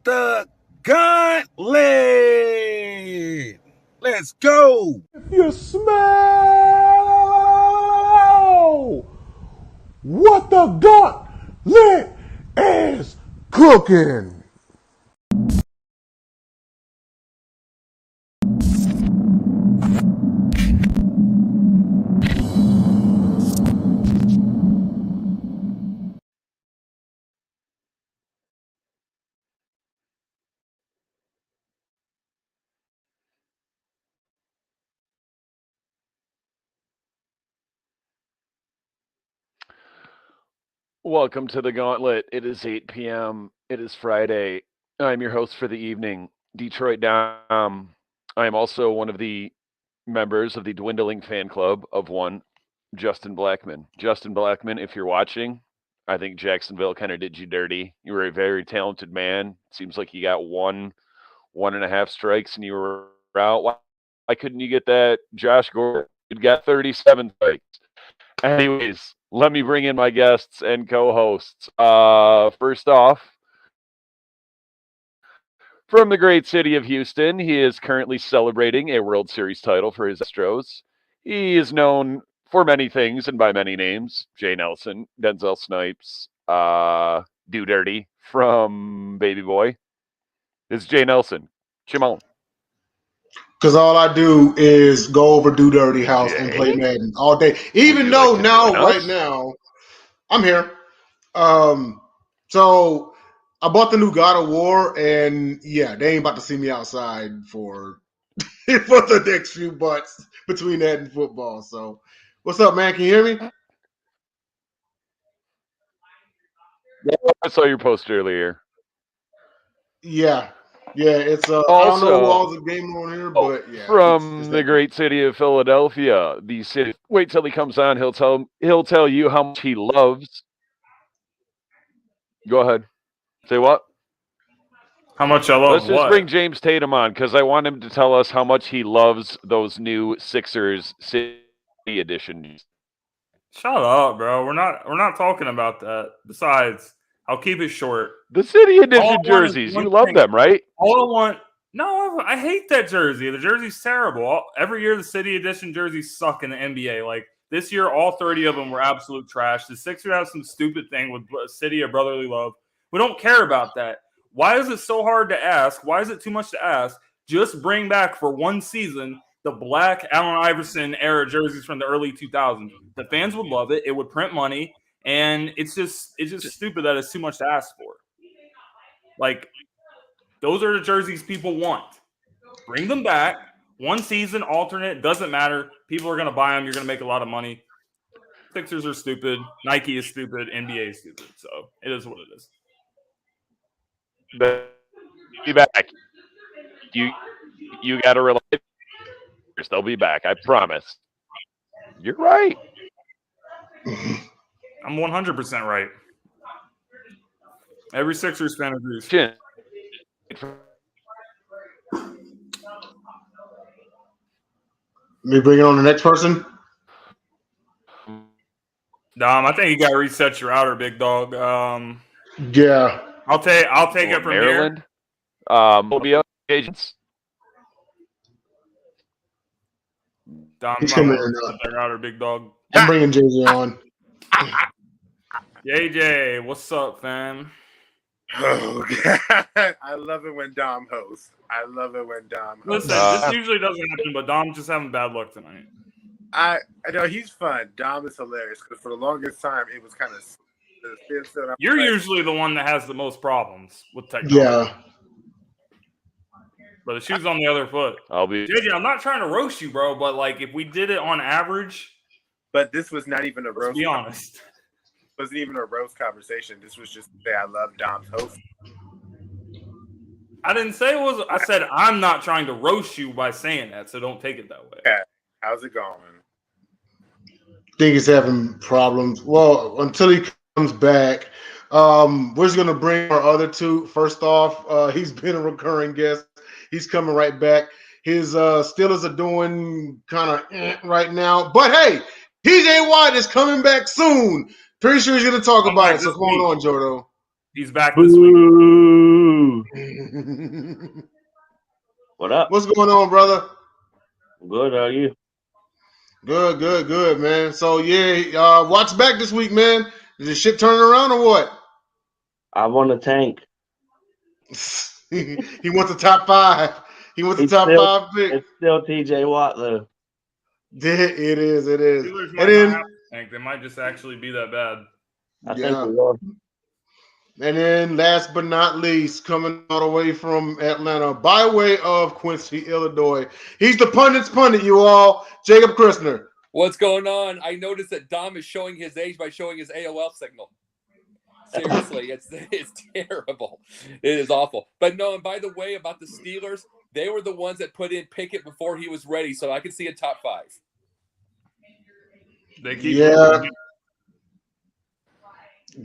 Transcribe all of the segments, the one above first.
the Gauntlet. Let's go. If you smell what the Gauntlet is cooking. Welcome to the Gauntlet. It is 8 p.m. It is Friday. I'm your host for the evening, Detroit Dom. I am also one of the members of the dwindling fan club of one, Justin Blackman. Justin Blackman, if you're watching, I think Jacksonville kind of did you dirty. You were a very talented man. Seems like you got one and a half strikes and you were out. Why couldn't you get that Josh Gordon? You got 37 strikes. Anyways, let me bring in my guests and co-hosts. First off, from the great city of Houston, he is currently celebrating a World Series title for his Astros. He is known for many things and by many names. Jay Nelson, Denzel Snipes, Do Dirty from Baby Boy. It's Jay Nelson. Chimon. Because all I do is go over Do Dirty House and play Madden all day. Even though right now, I'm here. So I bought the new God of War, and yeah, they ain't about to see me outside for the next few months between that and football. So what's up, man? Can you hear me? I saw your post earlier. Yeah, it's I don't know who all's the game on here, but yeah. From the great city of Philadelphia, the city. Wait till he comes on. He'll tell you how much he loves. Go ahead. Say what? How much I love Let's just what? bring James Tatum on because I want him to tell us how much he loves those new Sixers City Edition. Shut up, bro. We're not talking about that. Besides, I'll keep it short. The City Edition jerseys, you love them, right? No, I hate that jersey. The jersey's terrible. Every year, the City Edition jerseys suck in the NBA. Like this year, all 30 of them were absolute trash. The Sixers have some stupid thing with City of Brotherly Love. We don't care about that. Why is it so hard to ask? Why is it too much to ask? Just bring back for one season the black Allen Iverson era jerseys from the early 2000s. The fans would love it. It would print money, and it's just stupid that it's too much to ask for. Like, those are the jerseys people want. Bring them back. One season, alternate, doesn't matter. People are going to buy them. You're going to make a lot of money. Sixers are stupid. Nike is stupid. NBA is stupid. So it is what it is. Be back. You got to rely. They'll be back. I promise. You're right. I'm 100% right. Every Sixers fan agrees. Me bringing on the next person? Dom, I think you got to reset your router, big dog. Yeah. I'll take it from Maryland. here. Agents. Dom, He's coming in. that router, big dog. I'm bringing JJ on. JJ, what's up, fam? Oh, God. I love it when Dom hosts. Listen, this usually doesn't happen, but Dom's just having bad luck tonight. I know he's fun. Dom is hilarious because for the longest time it was kind of. You're usually the one that has the most problems with technology. Yeah. But the shoe's on the other foot. JJ, I'm not trying to roast you, bro, but like if we did it on average. But this was not even a roast. Be honest. It wasn't even a roast conversation. This was just to say I love Dom's host. I didn't say it was. I said I'm not trying to roast you by saying that, so don't take it that way. Okay. How's it going? I think he's having problems. Well, until he comes back, we're just going to bring our other two. First off, he's been a recurring guest. He's coming right back. His Steelers are doing kind of right now. But, hey, TJ Watt is coming back soon. Pretty sure he's going to talk about it. So come on, Jordo. He's back this week. What up? What's going on, brother? Good, how are you? Good, man. So yeah, what's back this week, man? Is this shit turning around or what? I want a tank. He wants the top 5. He wants the It's top still, 5 pick. it's still TJ Watt though. Yeah, it is. It is. Steelers And might then, not have a tank. They might just actually be that bad. I think yeah. we are. And then last but not least, coming all the way from Atlanta by way of Quincy, Illinois. He's the pundit's pundit, you all. Jacob Christner. What's going on? I noticed that Dom is showing his age by showing his AOL signal. Seriously, it's terrible. It is awful. But no, and by the way, about the Steelers, they were the ones that put in Pickett before he was ready, so I could see a top 5. They keep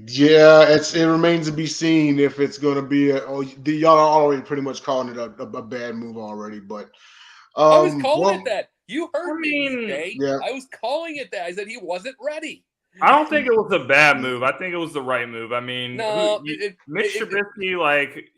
Yeah, it remains to be seen if it's going to be y'all are already pretty much calling it a bad move already, but I was calling it that. You heard me, Jay. yeah. I was calling it that. I said he wasn't ready. I don't think it was a bad move. I think it was the right move. I mean, No, Mitch Trubisky, like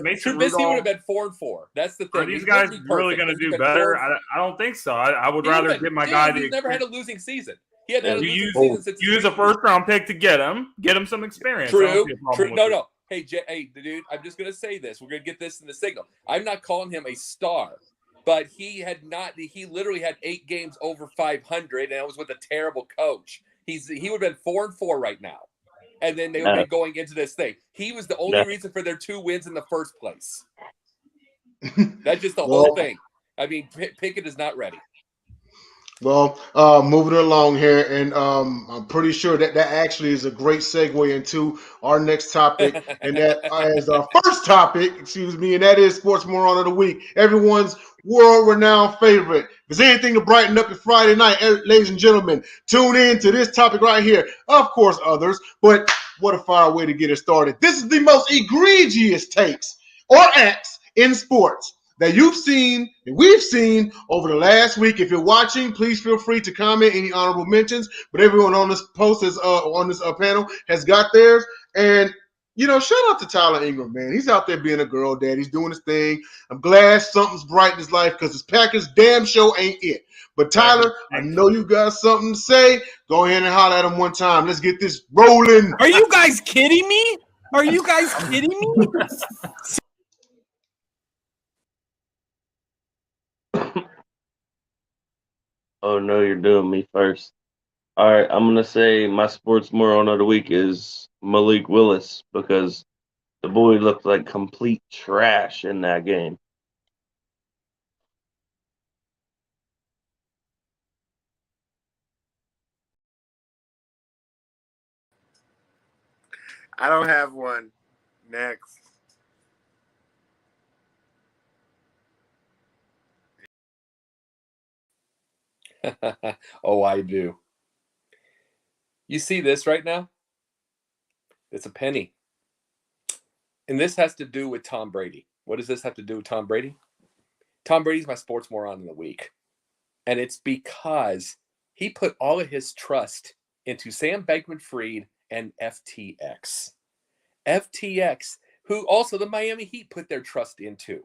Mason Trubisky Rudolph, would have been 4-4. That's the thing. are these guys really going to do better? I don't think so. I would rather get my guy. He's never had a losing season. He had a losing you season since use a first-round pick to get him some experience. True. No. Hey, dude, I'm just going to say this. We're going to get this in the signal. I'm not calling him a star, but he literally had 8 games over 500, and it was with a terrible coach. He would have been 4-4 right now, and then they would be going into this thing. He was the only reason for their 2 wins in the first place. That's just the whole thing. I mean, Pickett is not ready. Well, moving along here, and I'm pretty sure that actually is a great segue into our next topic, and that is our first topic, and that is Sports Moron of the Week. Everyone's world-renowned favorite. If there's anything to brighten up your Friday night, ladies and gentlemen, tune in to this topic right here. Of course, others, but what a fire way to get it started. This is the most egregious takes or acts in sports that you've seen and we've seen over the last week. If you're watching, please feel free to comment any honorable mentions. But everyone on this post on this panel has got theirs. And shout out to Tyler Ingram, man. He's out there being a girl dad. He's doing his thing. I'm glad something's bright in his life because his Packers damn show ain't it. But Tyler, I know you got something to say. Go ahead and holler at him one time. Let's get this rolling. Are you guys kidding me? Are you guys kidding me? Oh no, you're doing me first. All right, I'm gonna say my sports moron of the week is Malik Willis because the boy looked like complete trash in that game. I don't have one. Next. Oh, I do. You see this right now? It's a penny. And this has to do with Tom Brady. What does this have to do with Tom Brady? Tom Brady's my sports moron of the week. And it's because he put all of his trust into Sam Bankman-Fried and FTX. FTX, who also the Miami Heat put their trust into.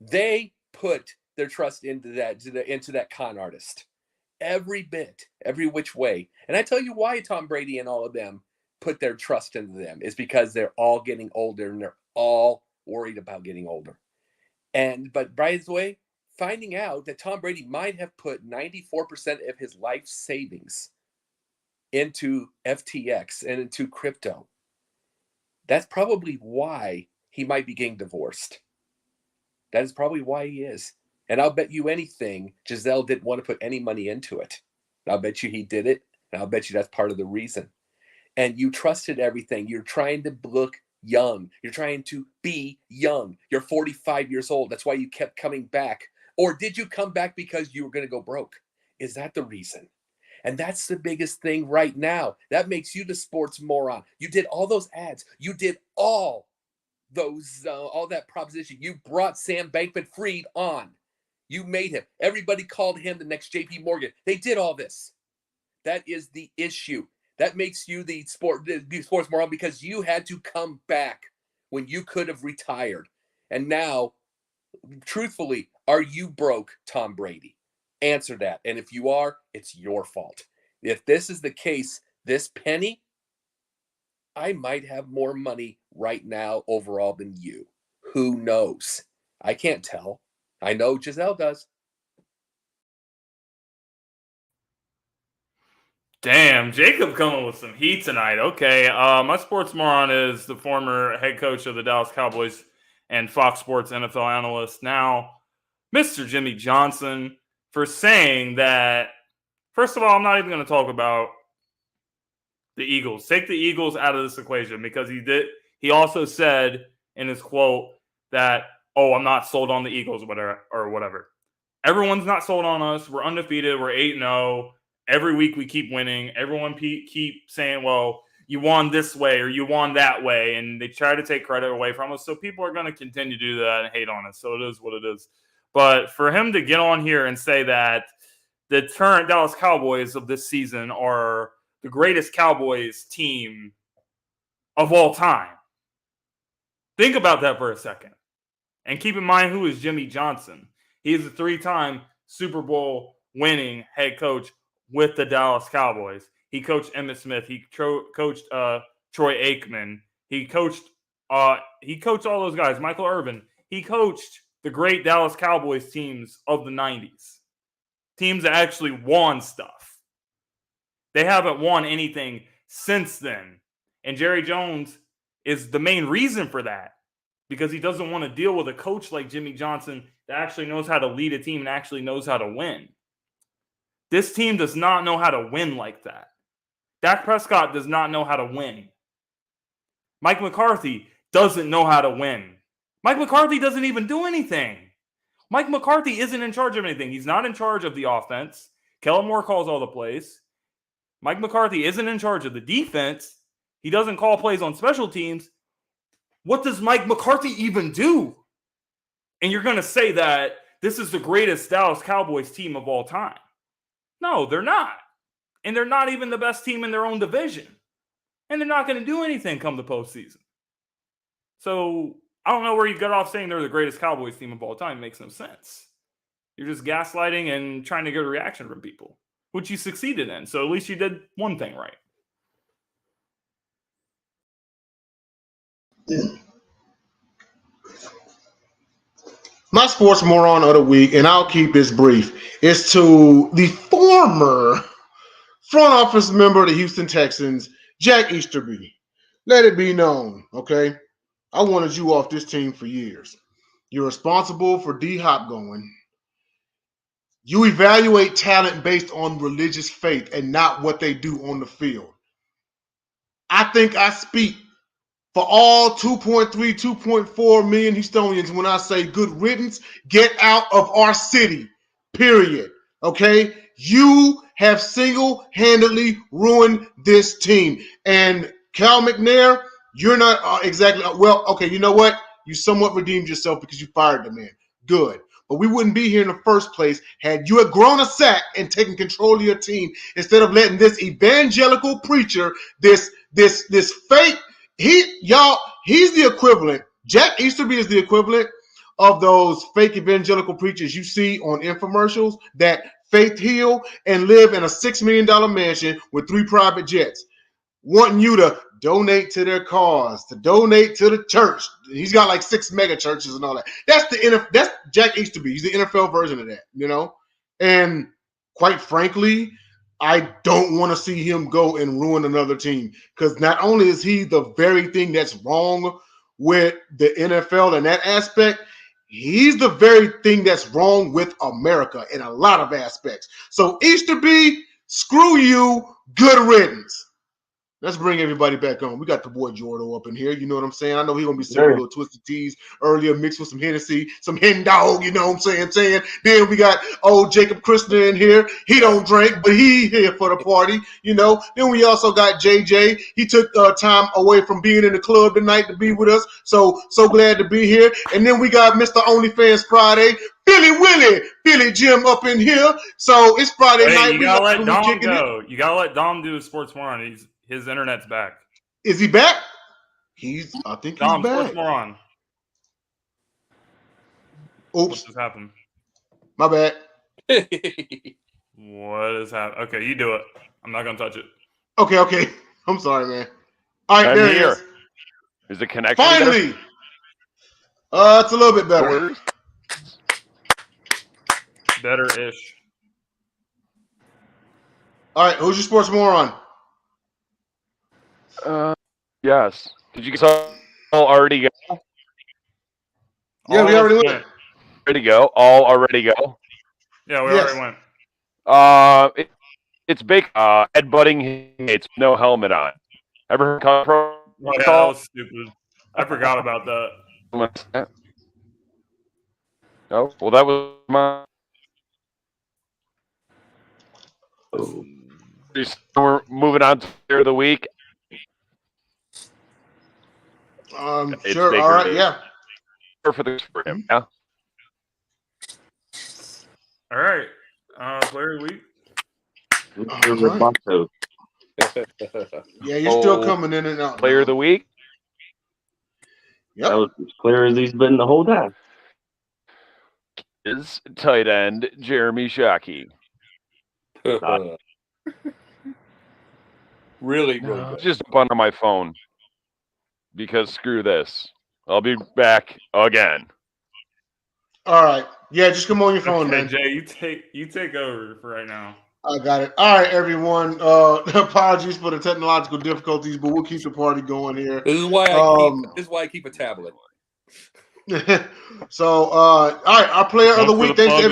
They put their trust into that con artist. Every bit, every which way. And I tell you why Tom Brady and all of them put their trust into them is because they're all getting older and they're all worried about getting older. But by the way, finding out that Tom Brady might have put 94% of his life savings into FTX and into crypto. That's probably why he might be getting divorced. That is probably why he is. And I'll bet you anything, Giselle didn't want to put any money into it. And I'll bet you he did it. And I'll bet you that's part of the reason. And you trusted everything. You're trying to look young. You're trying to be young. You're 45 years old. That's why you kept coming back. Or did you come back because you were going to go broke? Is that the reason? And that's the biggest thing right now. That makes you the sports moron. You did all those ads. You did all that proposition. You brought Sam Bankman-Fried on. You made him. Everybody called him the next JP Morgan. They did all this. That is the issue. That makes you the sports moron because you had to come back when you could have retired? And now, truthfully, are you broke, Tom Brady? Answer that. And if you are, it's your fault. If this is the case, this penny, I might have more money right now overall than you. Who knows? I can't tell. I know Giselle does. Damn, Jacob coming with some heat tonight. Okay, my sports moron is the former head coach of the Dallas Cowboys and Fox Sports NFL analyst, now Mr. Jimmy Johnson, for saying that, first of all, I'm not even going to talk about the Eagles. Take the Eagles out of this equation, because he also said in his quote that, oh, I'm not sold on the Eagles or whatever. Everyone's not sold on us. We're undefeated. We're 8-0. Every week we keep winning. Everyone keep saying, well, you won this way or you won that way, and they try to take credit away from us. So people are going to continue to do that and hate on us. So it is what it is. But for him to get on here and say that the current Dallas Cowboys of this season are the greatest Cowboys team of all time. Think about that for a second. And keep in mind, who is Jimmy Johnson? He is a 3-time Super Bowl winning head coach with the Dallas Cowboys. He coached Emmitt Smith. He coached Troy Aikman. He coached all those guys. Michael Irvin. He coached the great Dallas Cowboys teams of the 90s. Teams that actually won stuff. They haven't won anything since then. And Jerry Jones is the main reason for that, because he doesn't want to deal with a coach like Jimmy Johnson that actually knows how to lead a team and actually knows how to win. This team does not know how to win like that. Dak Prescott does not know how to win. Mike McCarthy doesn't know how to win. Mike McCarthy doesn't even do anything. Mike McCarthy isn't in charge of anything. He's not in charge of the offense. Kellen Moore calls all the plays. Mike McCarthy isn't in charge of the defense. He doesn't call plays on special teams. What does Mike McCarthy even do? And you're going to say that this is the greatest Dallas Cowboys team of all time. No, they're not. And they're not even the best team in their own division. And they're not going to do anything come the postseason. So I don't know where you got off saying they're the greatest Cowboys team of all time. It makes no sense. You're just gaslighting and trying to get a reaction from people, which you succeeded in. So at least you did one thing right. My sports moron of the week, and I'll keep this brief, is to the former front office member of the Houston Texans, Jack Easterby. Let it be known, okay? I wanted you off this team for years. You're responsible for D-Hop going. You evaluate talent based on religious faith and not what they do on the field. I think I speak for all 2.3, 2.4 million Houstonians when I say good riddance, get out of our city, period. Okay? You have single-handedly ruined this team. And Cal McNair, you're not exactly, well, okay, you know what? You somewhat redeemed yourself because you fired the man. Good. But we wouldn't be here in the first place had you had grown a sack and taken control of your team instead of letting this evangelical preacher, this fake, he's the equivalent. Jack Easterby is the equivalent of those fake evangelical preachers you see on infomercials that faith heal and live in a $6 million mansion with 3 private jets, wanting you to donate to their cause, to donate to the church. He's got like 6 mega churches and all that. That's Jack Easterby. He's the NFL version of that, you know? And quite frankly, I don't want to see him go and ruin another team, because not only is he the very thing that's wrong with the NFL in that aspect, he's the very thing that's wrong with America in a lot of aspects. So Easterby, screw you, good riddance. Let's bring everybody back on. We got the boy Jordo up in here. You know what I'm saying? I know he's going to be serving a little Twisted Teas earlier, mixed with some Hennessy, some hen dog, you know what I'm saying? Then we got old Jacob Christner in here. He don't drink, but he here for the party, you know? Then we also got JJ. He took time away from being in the club tonight to be with us. So glad to be here. And then we got Mr. OnlyFans Friday, Billy Jim up in here. So it's Friday night. You got to let Dom go. You got to let Dom do his sports moron. His internet's back. Is he back? I think he's Dom, back. sports moron. Oops, What just happened? my bad. What is happening? Okay, you do it. I'm not gonna touch it. Okay. I'm sorry, man. All right, I'm there here. it is. Is the connection better? Finally. It's a little bit better. Better-ish. All right, who's your sports moron? Yes. Did you guys all already go? Yeah, we already went. Ready to go? All already go? Yeah, we Yes. already went. It's Baker headbutting hits, no helmet on. Ever heard of Oh, yeah, that was stupid. I forgot about that. Oh, well, that was my. We're moving on to player of the week. Sure. Baker All right. Mayfield. Yeah. For him. Yeah. All right. Player of the week. Roboto. Yeah, you're still coming in and out. Player of the week. Yep. That was as clear as he's been the whole time. Is tight end Jeremy Shockey. Really good. Just up on my phone because screw this. I'll be back again. All right. Yeah, just come on your phone, Okay, man. Jay, you take over for right now. I got it. All right, everyone. Apologies for the technological difficulties, but we'll keep the party going here. This is why I keep a tablet. So, all right, our player of the week. Thanks to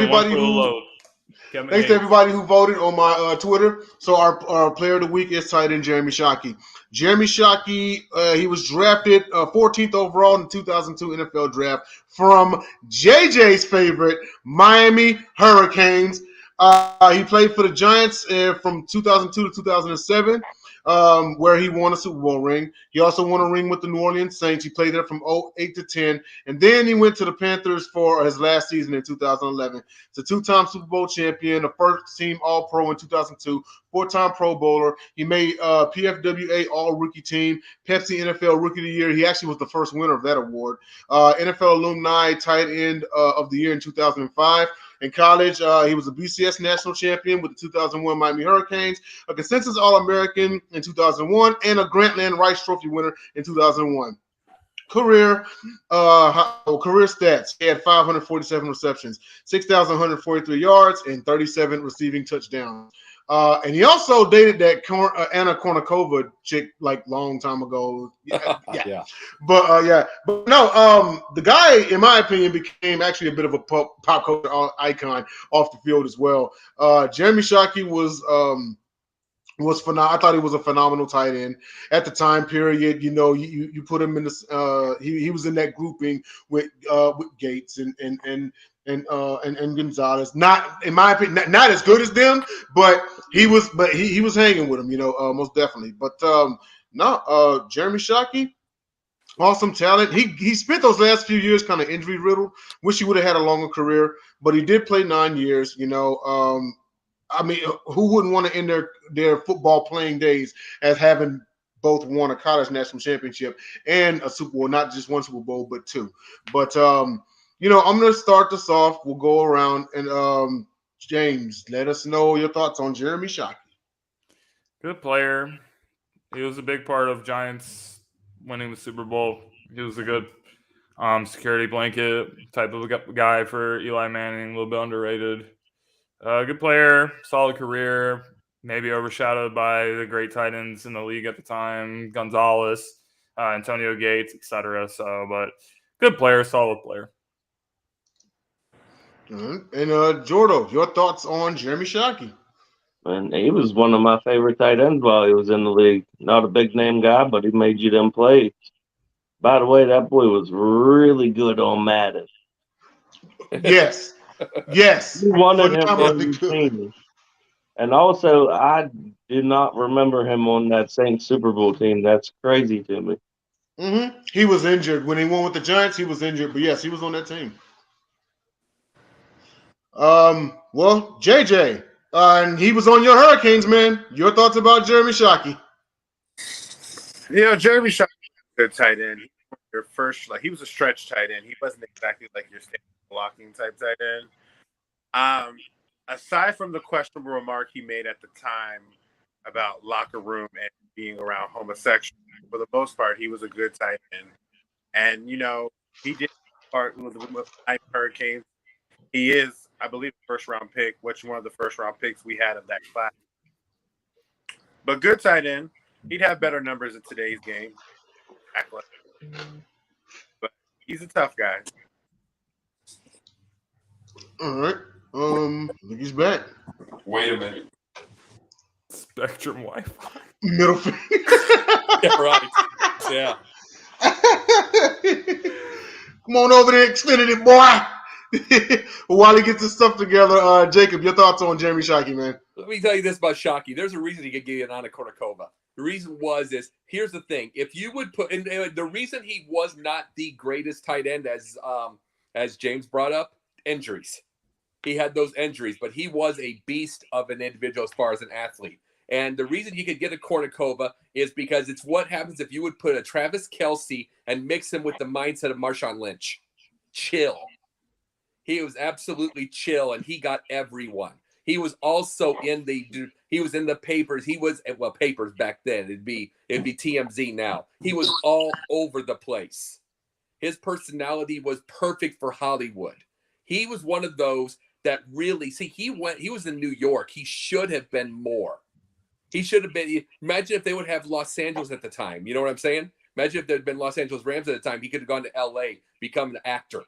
everybody who voted on my Twitter. So our player of the week is tight end Jeremy Shockey. Jeremy Shockey, he was drafted 14th overall in the 2002 NFL draft from JJ's favorite Miami Hurricanes. He played for the Giants from 2002 to 2007. Where he won a Super Bowl ring. He also won a ring with the New Orleans Saints. He played there from 08 to 10. And then he went to the Panthers for his last season in 2011. He's a two-time Super Bowl champion, a first-team All-Pro in 2002, four-time Pro Bowler. He made PFWA All-Rookie Team, Pepsi NFL Rookie of the Year. He actually was the first winner of that award. NFL Alumni Tight End of the Year in 2005. In college, he was a BCS national champion with the 2001 Miami Hurricanes, a consensus All-American in 2001, and a Grantland Rice Trophy winner in 2001. Career stats: he had 547 receptions, 6,143 yards, and 37 receiving touchdowns. And he also dated that Anna Kournikova chick like long time ago. Yeah. But no, the guy, in my opinion, became actually a bit of a pop culture icon off the field as well. Jeremy Shockey was phenomenal. I thought he was a phenomenal tight end at the time period. You know, you put him in this. He was in that grouping with Gates and Gonzalez. Not, in my opinion, not as good as them, but he was hanging with him. You know, most definitely. But Jeremy Shockey, awesome talent. He spent those last few years kind of injury riddled. Wish he would have had a longer career, but he did play 9 years. You know. I mean, who wouldn't want to end their football playing days as having both won a college national championship and a Super Bowl, not just one Super Bowl, but two. But, you know, I'm going to start this off. We'll go around and James, let us know your thoughts on Jeremy Shockey. Good player. He was a big part of Giants winning the Super Bowl. He was a good security blanket type of guy for Eli Manning, a little bit underrated. Good player, solid career, maybe overshadowed by the great tight ends in the league at the time, Gonzalez, Antonio Gates, etc. So, but good player, solid player. And Jordo, your thoughts on Jeremy Shockey? And he was one of my favorite tight ends while he was in the league. Not a big name guy, but he made you them plays. By the way, that boy was really good on Madden. Yes. Yes. He wanted him on the team. And also, I do not remember him on that Saints Super Bowl team. That's crazy to me. Mm-hmm. He was injured. When he won with the Giants, he was injured. But, yes, he was on that team. Well, JJ, and he was on your Hurricanes, man. Your thoughts about Jeremy Shockey? You know, Jeremy Shockey good tight end. Your first, like he was a stretch tight end. He wasn't exactly like your standard blocking type tight end. Aside from the questionable remark he made at the time about locker room and being around homosexuals, for the most part, he was a good tight end. And he did part with the Hurricanes. He is, I believe, a first-round pick, which one of the first-round picks we had of that class. But good tight end. He'd have better numbers in today's game. But he's a tough guy. All right. I think he's back. Wait a minute. Spectrum Wi-Fi. Middle finger. Yeah, right. Yeah. Come on over to Xfinity, boy. While he gets his stuff together, Jacob, your thoughts on Jeremy Shockey, man? Let me tell you this about Shockey. There's a reason he could get on a Kornikova. The reason here's the thing. If you would put, and the reason he was not the greatest tight end as James brought up, injuries. He had those injuries, but he was a beast of an individual as far as an athlete. And the reason he could get a Kornikova is because it's what happens if you would put a Travis Kelce and mix him with the mindset of Marshawn Lynch. Chill. He was absolutely chill, and he got everyone. He was also in the papers. He was, well, papers back then. It'd be TMZ now. He was all over the place. His personality was perfect for Hollywood. He was one of those that really, he was in New York. He should have been more. He should have been, imagine if they would have Los Angeles at the time. You know what I'm saying? Imagine if there had been Los Angeles Rams at the time. He could have gone to LA, become an actor.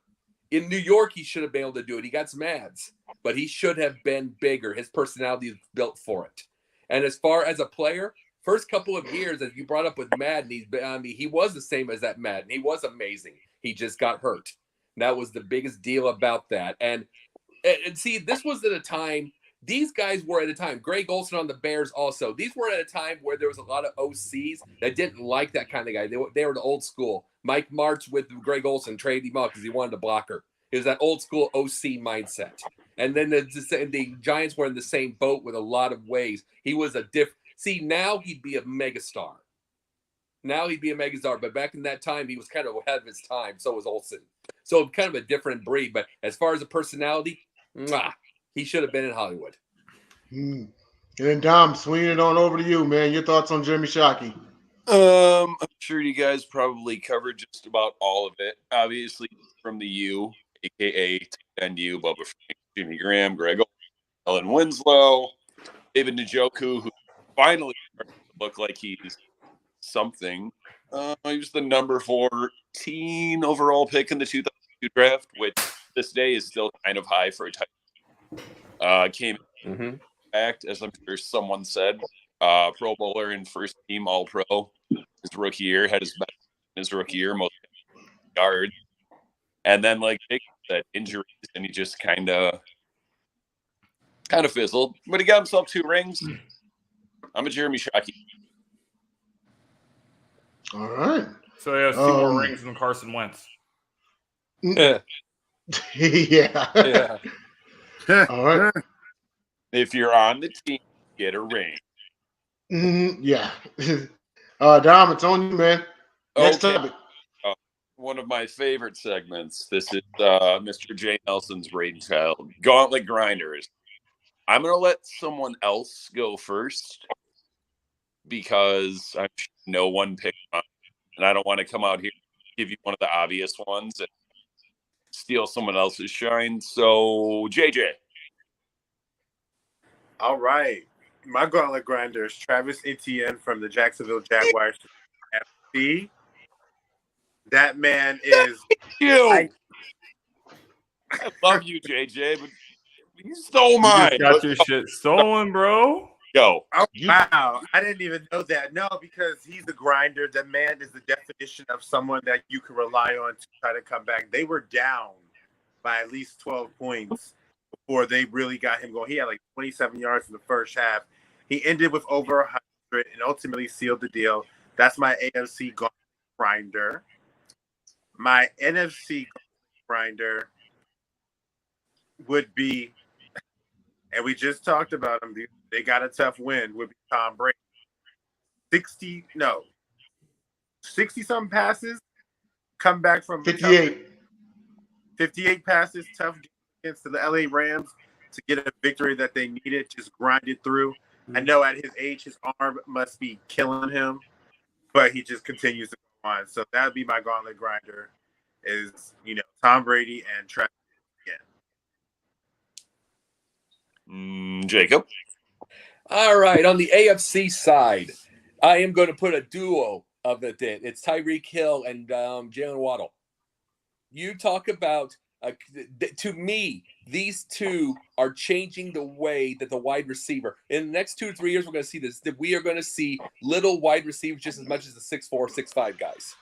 In New York, he should have been able to do it. He got some ads, but he should have been bigger. His personality is built for it. And as far as a player, first couple of years, as you brought up with Madden, he was the same as that Madden. He was amazing. He just got hurt. And that was the biggest deal about that. And see, this was at a time, these guys were at a time, Greg Olsen on the Bears also, these were at a time where there was a lot of OCs that didn't like that kind of guy. They were the old school. Mike Martz with Greg Olsen traded him out because he wanted a blocker. It was that old school OC mindset. And then the Giants were in the same boat with a lot of ways. He was see, now he'd be a megastar. But back in that time, he was kind of ahead of his time. So was Olsen. So kind of a different breed. But as far as a personality, he should have been in Hollywood. And then Dom, swinging it on over to you, man. Your thoughts on Jeremy Shockey? I'm sure you guys probably covered just about all of it. Obviously, from the U, a.k.a. TNU, Bubba Frank, Jimmy Graham, Greg Olsen, Ellen Winslow, David Njoku, who finally started to look like he's something. He was the number 14 overall pick in the 2002 draft, which this day is still kind of high for a tight came back, as I'm sure someone said, Pro Bowler and first team All-Pro his rookie year, had his best in his rookie year, most yards. And then, like Jake said, injuries, and he just kind of fizzled. But he got himself 2 rings. I'm a Jeremy Shockey. All right. So he has 2 more rings than Carson Wentz. Yeah. Yeah. All right. If you're on the team, get a ring. Yeah. Dom, it's on you, man. Next Okay. topic. One of my favorite segments. This is Mr. J. Nelson's brainchild. Gauntlet grinders. I'm going to let someone else go first because I'm sure no one picked mine. And I don't want to come out here and give you one of the obvious ones and steal someone else's shine. So, JJ. All right. My gauntlet grinder is Travis Etienne from the Jacksonville Jaguars. FC. That man is. I love you, JJ, but you stole mine. You just got your shit stolen, bro. Go. Oh, wow. I didn't even know that. No, because he's the grinder. The man is the definition of someone that you can rely on to try to come back. They were down by at least 12 points before they really got him going. He had like 27 yards in the first half. He ended with over 100 and ultimately sealed the deal. That's my AFC grinder. My NFC grinder would be, and we just talked about him, they got a tough win, would be Tom Brady. 60-something passes, come back from 58 passes, tough against the LA Rams to get a victory that they needed, just grinded through. I know at his age, his arm must be killing him, but he just continues to go on. So that would be my gauntlet grinder is, Tom Brady and Travis again. Jacob. All right, on the AFC side, I am going to put a duo of it in. It's Tyreek Hill and Jalen Waddle. You talk about, to me, these two are changing the way that the wide receiver, in the next 2 to 3 years, we're going to see this, that we are going to see little wide receivers just as much as the 6'4", 6'5" guys.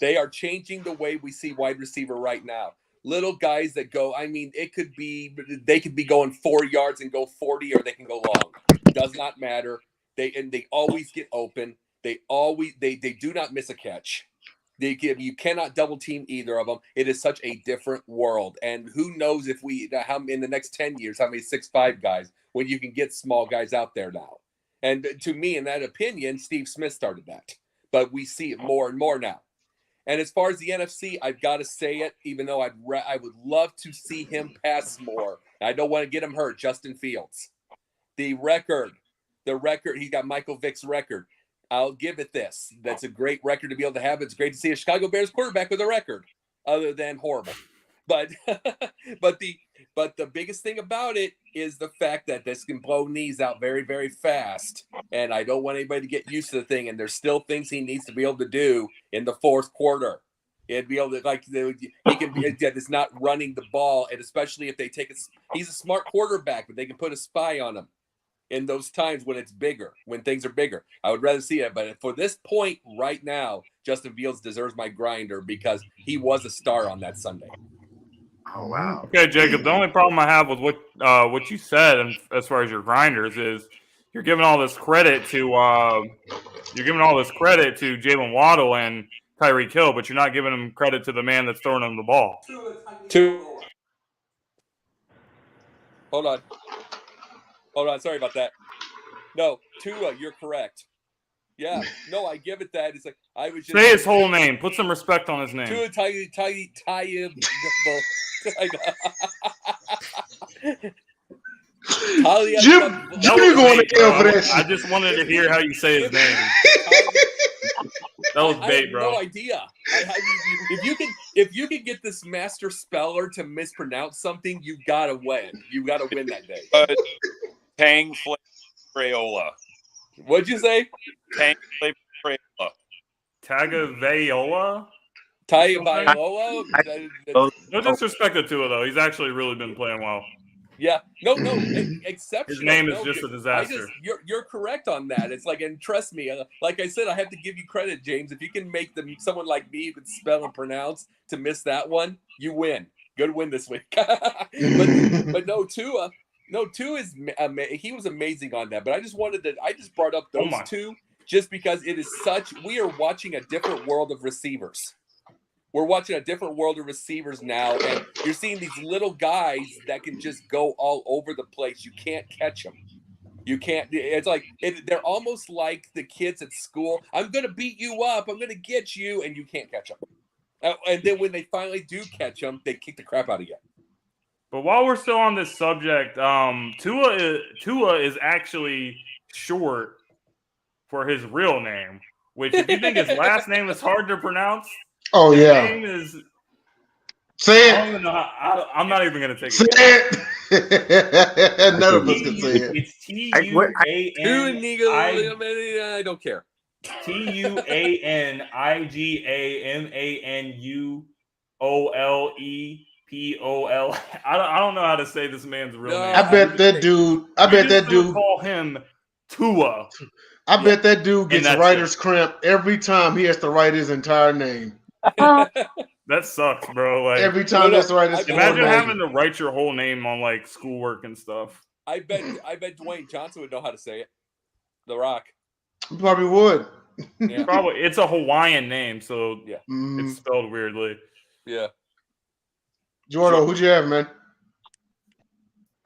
They are changing the way we see wide receiver right now. Little guys that go, they could be going 4 yards and go 40, or they can go long. Does not matter. They always get open. They do not miss a catch. You cannot double team either of them. It is such a different world. And who knows if how in the next 10 years, how many 6'5" guys, when you can get small guys out there now. And to me, in that opinion, Steve Smith started that. But we see it more and more now. And as far as the NFC, I've got to say it, even though I would love to see him pass more. I don't want to get him hurt, Justin Fields. The record, he got Michael Vick's record. I'll give it this. That's a great record to be able to have. It's great to see a Chicago Bears quarterback with a record, other than horrible. But the biggest thing about it is the fact that this can blow knees out very, very fast. And I don't want anybody to get used to the thing. And there's still things he needs to be able to do in the fourth quarter. He'd be able to, he can be, it's not running the ball. And especially if they take he's a smart quarterback, but they can put a spy on him in those times when it's bigger, when things are bigger. I would rather see it. But for this point right now, Justin Fields deserves my grinder because he was a star on that Sunday. Oh, wow. Okay, Jacob, the only problem I have with what you said, and as far as your grinders, is you're giving all this credit to Jalen Waddle and Tyreek Hill, but you're not giving him credit to the man that's throwing him the ball. Hold on. Sorry about that. No, Tua, you're correct. Yeah. No, I give it that. It's like I was just say his whole name. Put some respect on his name. Tua Jimmy going to jail for that shit. I just wanted to hear how you say his name. That was bait, bro. I have no idea. If you can get this master speller to mispronounce something, you gotta win. You gotta win that day. Tang flavor Crayola. What'd you say? Tang flavor Crayola. Tagavaiola? Tagovailoa? No disrespect to Tua, though. He's actually really been playing well. Yeah. No, exceptional. His name is just a disaster. You're correct on that. It's like, and trust me, like I said, I have to give you credit, James. If you can make someone like me who can spell and pronounce to miss that one, you win. Good win this week. but no, Tua. No, Tua he was amazing on that. But I just brought up those two just because it is we are watching a different world of receivers. We're watching a different world of receivers now, and you're seeing these little guys that can just go all over the place. You can't catch them. You can't. It's like they're almost like the kids at school. I'm going to beat you up. I'm going to get you, and you can't catch them. And then when they finally do catch them, they kick the crap out of you. But while we're still on this subject, Tua is actually short for his real name, which if you think his last name is hard to pronounce, oh yeah, name is. Say it. I don't even know I'm not even going to take say it. None of us can say it. It's Tuan. I don't care. TuanIGANMANUOLEPOL. I don't know how to say this man's real name. I bet that dude call him Tua. I bet that dude gets writer's cramp every time he has to write his entire name. That sucks, bro. Like every time that's right. Imagine having to write your whole name on like schoolwork and stuff. I bet Dwayne Johnson would know how to say it. The Rock. You probably would. Yeah. Probably. It's a Hawaiian name, so yeah, it's spelled weirdly. Yeah. Jordo, who'd you have, man?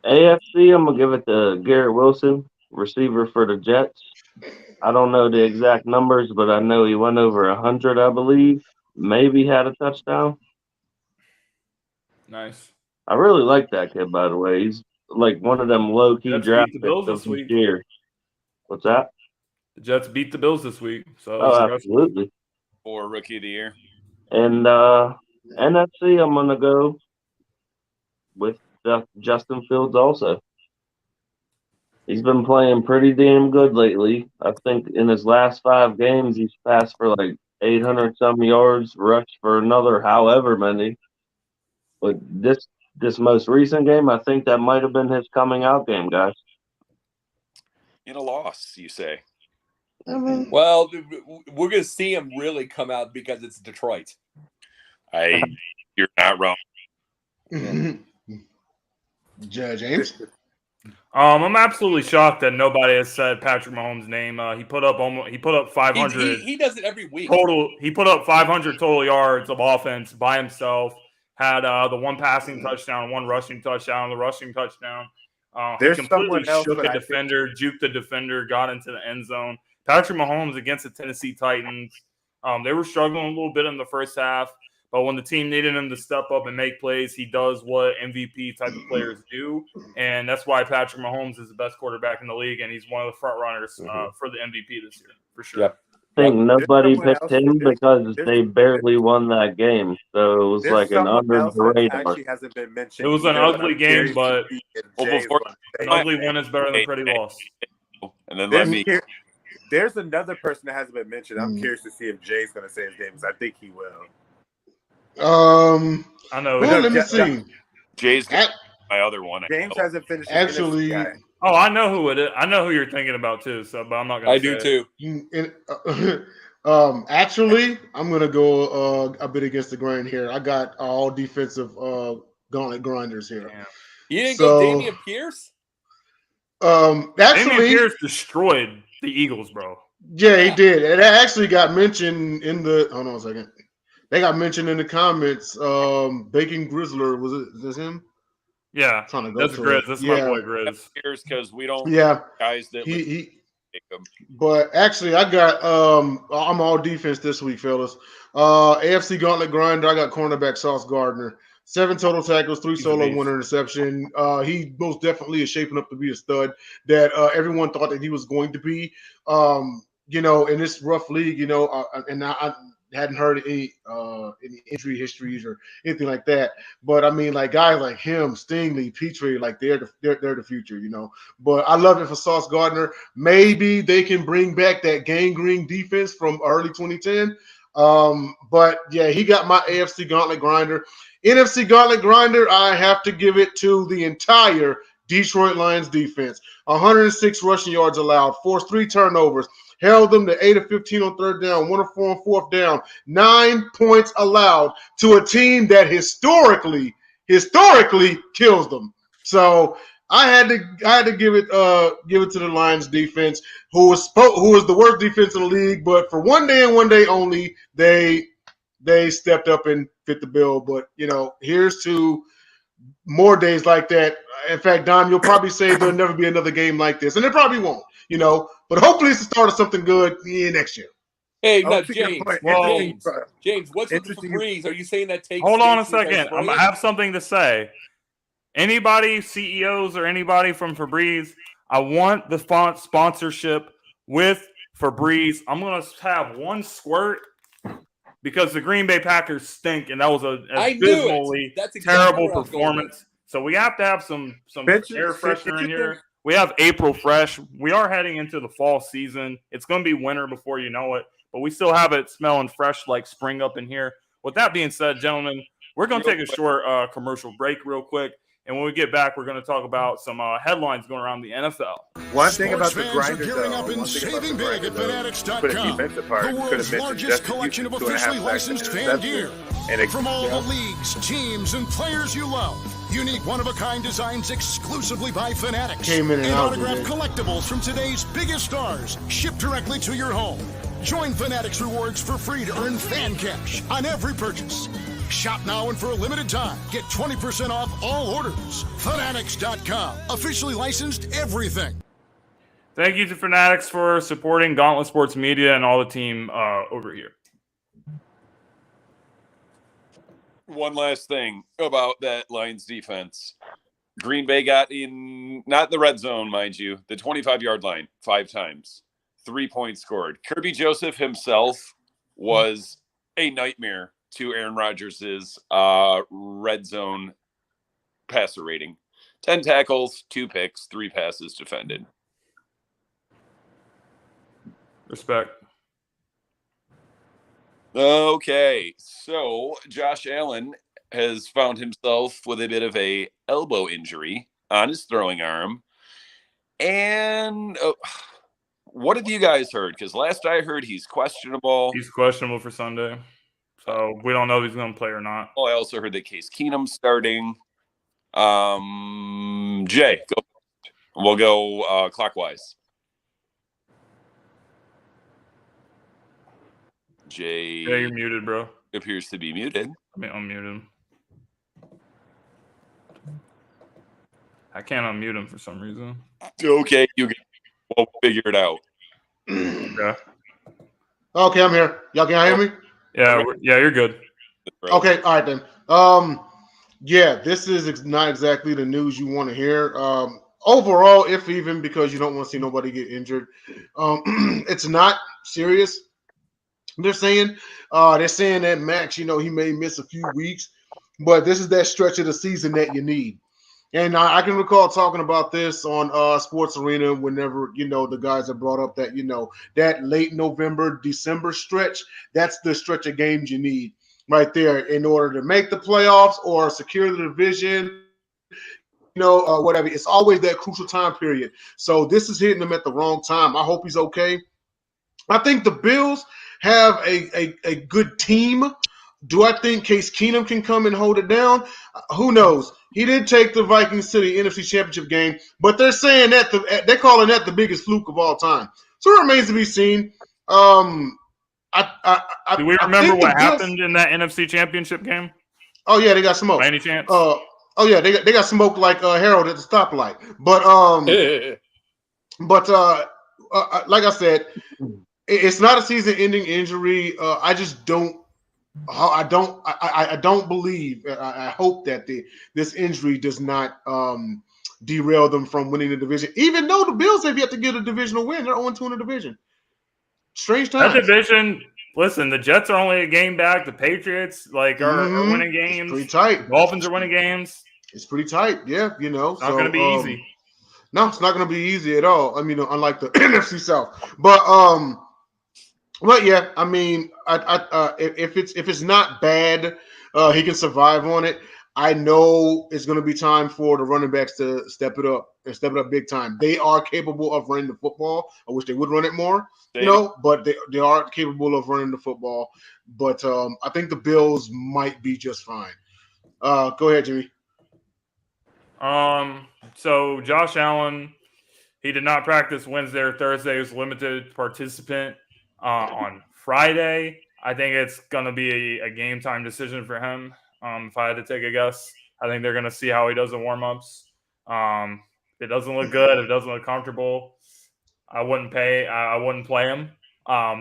AFC, I'm gonna give it to Garrett Wilson, receiver for the Jets. I don't know the exact numbers, but I know he went over 100, I believe. Maybe had a touchdown. Nice. I really like that kid, by the way. He's like one of them low-key Jets draft beat the picks Bills of this this week. year. What's that? The Jets beat the Bills this week. So Oh, absolutely. For Rookie of the Year. And NFC, I'm going to go with Justin Fields also. He's been playing pretty damn good lately. I think in his last 5 games, he's passed for like 800-some yards, rushed for another however many. But this most recent game, I think that might have been his coming out game, guys. In a loss, you say? Well, we're going to see him really come out because it's Detroit. You're not wrong. James? I'm absolutely shocked that nobody has said Patrick Mahomes' name. He put up 500. He does it every week. Total. He put up 500 total yards of offense by himself. Had the one passing touchdown, one rushing touchdown, the rushing touchdown. There's he completely someone else, shook but a I defender, juked the defender, got into the end zone. Patrick Mahomes against the Tennessee Titans. They were struggling a little bit in the first half, but when the team needed him to step up and make plays, he does what MVP type of players do, and that's why Patrick Mahomes is the best quarterback in the league, and he's one of the front runners for the MVP this year, for sure. Yep. I think nobody picked him because there's- they barely won that game. So it was There's like an someone under else the that radar. actually hasn't been mentioned. It was an either, ugly I'm game, curious but to see if Well, Jay's before- gonna say An it. ugly win is better than a pretty loss. And then let me. There's another person that hasn't been mentioned. I'm curious to see if Jay's going to say his name, because I think he will. I know. Well, let me see. Jay's my other one. James hasn't finished. his Actually, NFC guy. Oh, I know who it is. I know who you're thinking about too. So, but I'm not gonna. I do too. Actually, I'm gonna go a bit against the grain here. I got all defensive gauntlet grinders here. Damn. You didn't So- go Damian Pierce? Damian Actually, Pierce destroyed the Eagles, bro. yeah, he did. It actually got mentioned in the. Hold on a second. They got mentioned in the comments. Baking Grizzler, was it? Is this him? Yeah, Trying to go that's to Grizz. it. That's Yeah. my boy Grizz. Because we don't Yeah, guys that he. take them. But actually, I got I'm all defense this week, fellas. AFC Gauntlet Grinder. I got cornerback Sauce Gardner. 7 total tackles, 3 He's a solo, beast. 1 interception. He most definitely is shaping up to be a stud that everyone thought that he was going to be. In this rough league, and I hadn't heard any injury histories or anything like that. But I mean, like guys like him, Stingley, Petrie, like they're the future, But I love it for Sauce Gardner. Maybe they can bring back that gangrene defense from early 2010. But yeah, he got my AFC Gauntlet Grinder. NFC Gauntlet Grinder, I have to give it to the entire Detroit Lions defense. 106 rushing yards allowed, forced 3 turnovers, held them to 8 of 15 on 3rd down, 1 of 4 on 4th down, 9 points allowed to a team that historically kills them. So I had to give it to the Lions defense, who was the worst defense in the league, but for one day and one day only, they stepped up and fit the bill. But here's to more days like that. In fact, Dom, you'll probably say there'll never be another game like this, and it probably won't. But hopefully it's the start of something good next year. Hey, Oh, no, to your James. point, James, what's with the Interesting. Febreze? Are you saying that takes? Hold on a Stacy second. Febreze? I have something to say. Anybody, CEOs or anybody from Febreze, I want the sponsorship with Febreze. I'm going to have 1 squirt because the Green Bay Packers stink, and that was a I knew it. abysmally That's exactly terrible where I was going with performance. So we have to have some Bitches, air freshener in bitches. here. We have April fresh. We are heading into the fall season. It's going to be winter before you know it, but we still have it smelling fresh like spring up in here. With that being said, gentlemen, we're going to take a short commercial break real quick. And when we get back, we're going to talk about some headlines going around the NFL. One thing about Sports the fans are grinder, gearing though, up and one thing about saving the big grinder, at though, Fanatics.com. put a defensive part, The could have world's mentioned largest Justin collection of Houston, 2.5 officially sacks licensed and fan interception. gear. And From all the leagues, teams, and players you love. Unique one-of-a-kind designs exclusively by Fanatics. Came in and out, autographed didn't collectibles from today's biggest stars shipped directly to your home. Join Fanatics Rewards for free to earn fan cash on every purchase. Shop now and for a limited time. Get 20% off all orders. Fanatics.com. Officially licensed everything. Thank you to Fanatics for supporting Gauntlet Sports Media and all the team over here. One last thing about that Lions defense. Green Bay got in, not the red zone, mind you, the 25-yard line 5 times. 3 points scored. Kirby Joseph himself was a nightmare to Aaron Rodgers' red zone passer rating. 10 tackles, 2 picks, 3 passes defended. Respect. Okay, so Josh Allen has found himself with a bit of a elbow injury on his throwing arm. And what have you guys heard? Because last I heard, he's questionable. He's questionable for Sunday. So we don't know if he's going to play or not. I also heard that Case Keenum's starting. Jay, go. We'll go clockwise. Jay, you're muted, bro. Appears to be muted. Let me unmute him. I can't unmute him for some reason. Okay, we'll figure it out. Okay. Okay, I'm here. Y'all can hear me? Yeah, you're good. Okay, all right then. Yeah, this is not exactly the news you want to hear. Overall, if even, because you don't want to see nobody get injured, it's not serious. They're saying that Max, he may miss a few weeks, but this is that stretch of the season that you need. And I can recall talking about this on Sports Arena whenever, the guys have brought up that, that late November, December stretch, that's the stretch of games you need right there in order to make the playoffs or secure the division, whatever. It's always that crucial time period. So this is hitting him at the wrong time. I hope he's okay. I think the Bills have a good team. Do I think Case Keenum can come and hold it down? Who knows? He did take the Vikings to the NFC Championship game, but they're saying that they're calling that the biggest fluke of all time. So it remains to be seen. Do we remember what happened in that NFC Championship game? Oh yeah, they got smoked. By any chance? Oh yeah, they got smoked like Harold at the stoplight. But like I said, it's not a season-ending injury. I just don't. I don't believe. I hope that this injury does not derail them from winning the division. Even though the Bills have yet to get a divisional win, they're 0-2 in the division. Strange times. That division. Listen, the Jets are only a game back. The Patriots are winning games. It's pretty tight. The Dolphins are winning games. It's pretty tight. Yeah, It's not going to be easy. No, it's not going to be easy at all. I mean, unlike the NFC South, but yeah, I mean, if it's not bad, he can survive on it. I know it's going to be time for the running backs to step it up big time. They are capable of running the football. I wish they would run it more, but they are capable of running the football. But I think the Bills might be just fine. Go ahead, Jimmy. So Josh Allen, he did not practice Wednesday or Thursday. He was limited participant on Friday. I think it's going to be a game time decision for him. If I had to take a guess, I think they're going to see how he does in warmups. If it doesn't look good, if it doesn't look comfortable, I wouldn't play him.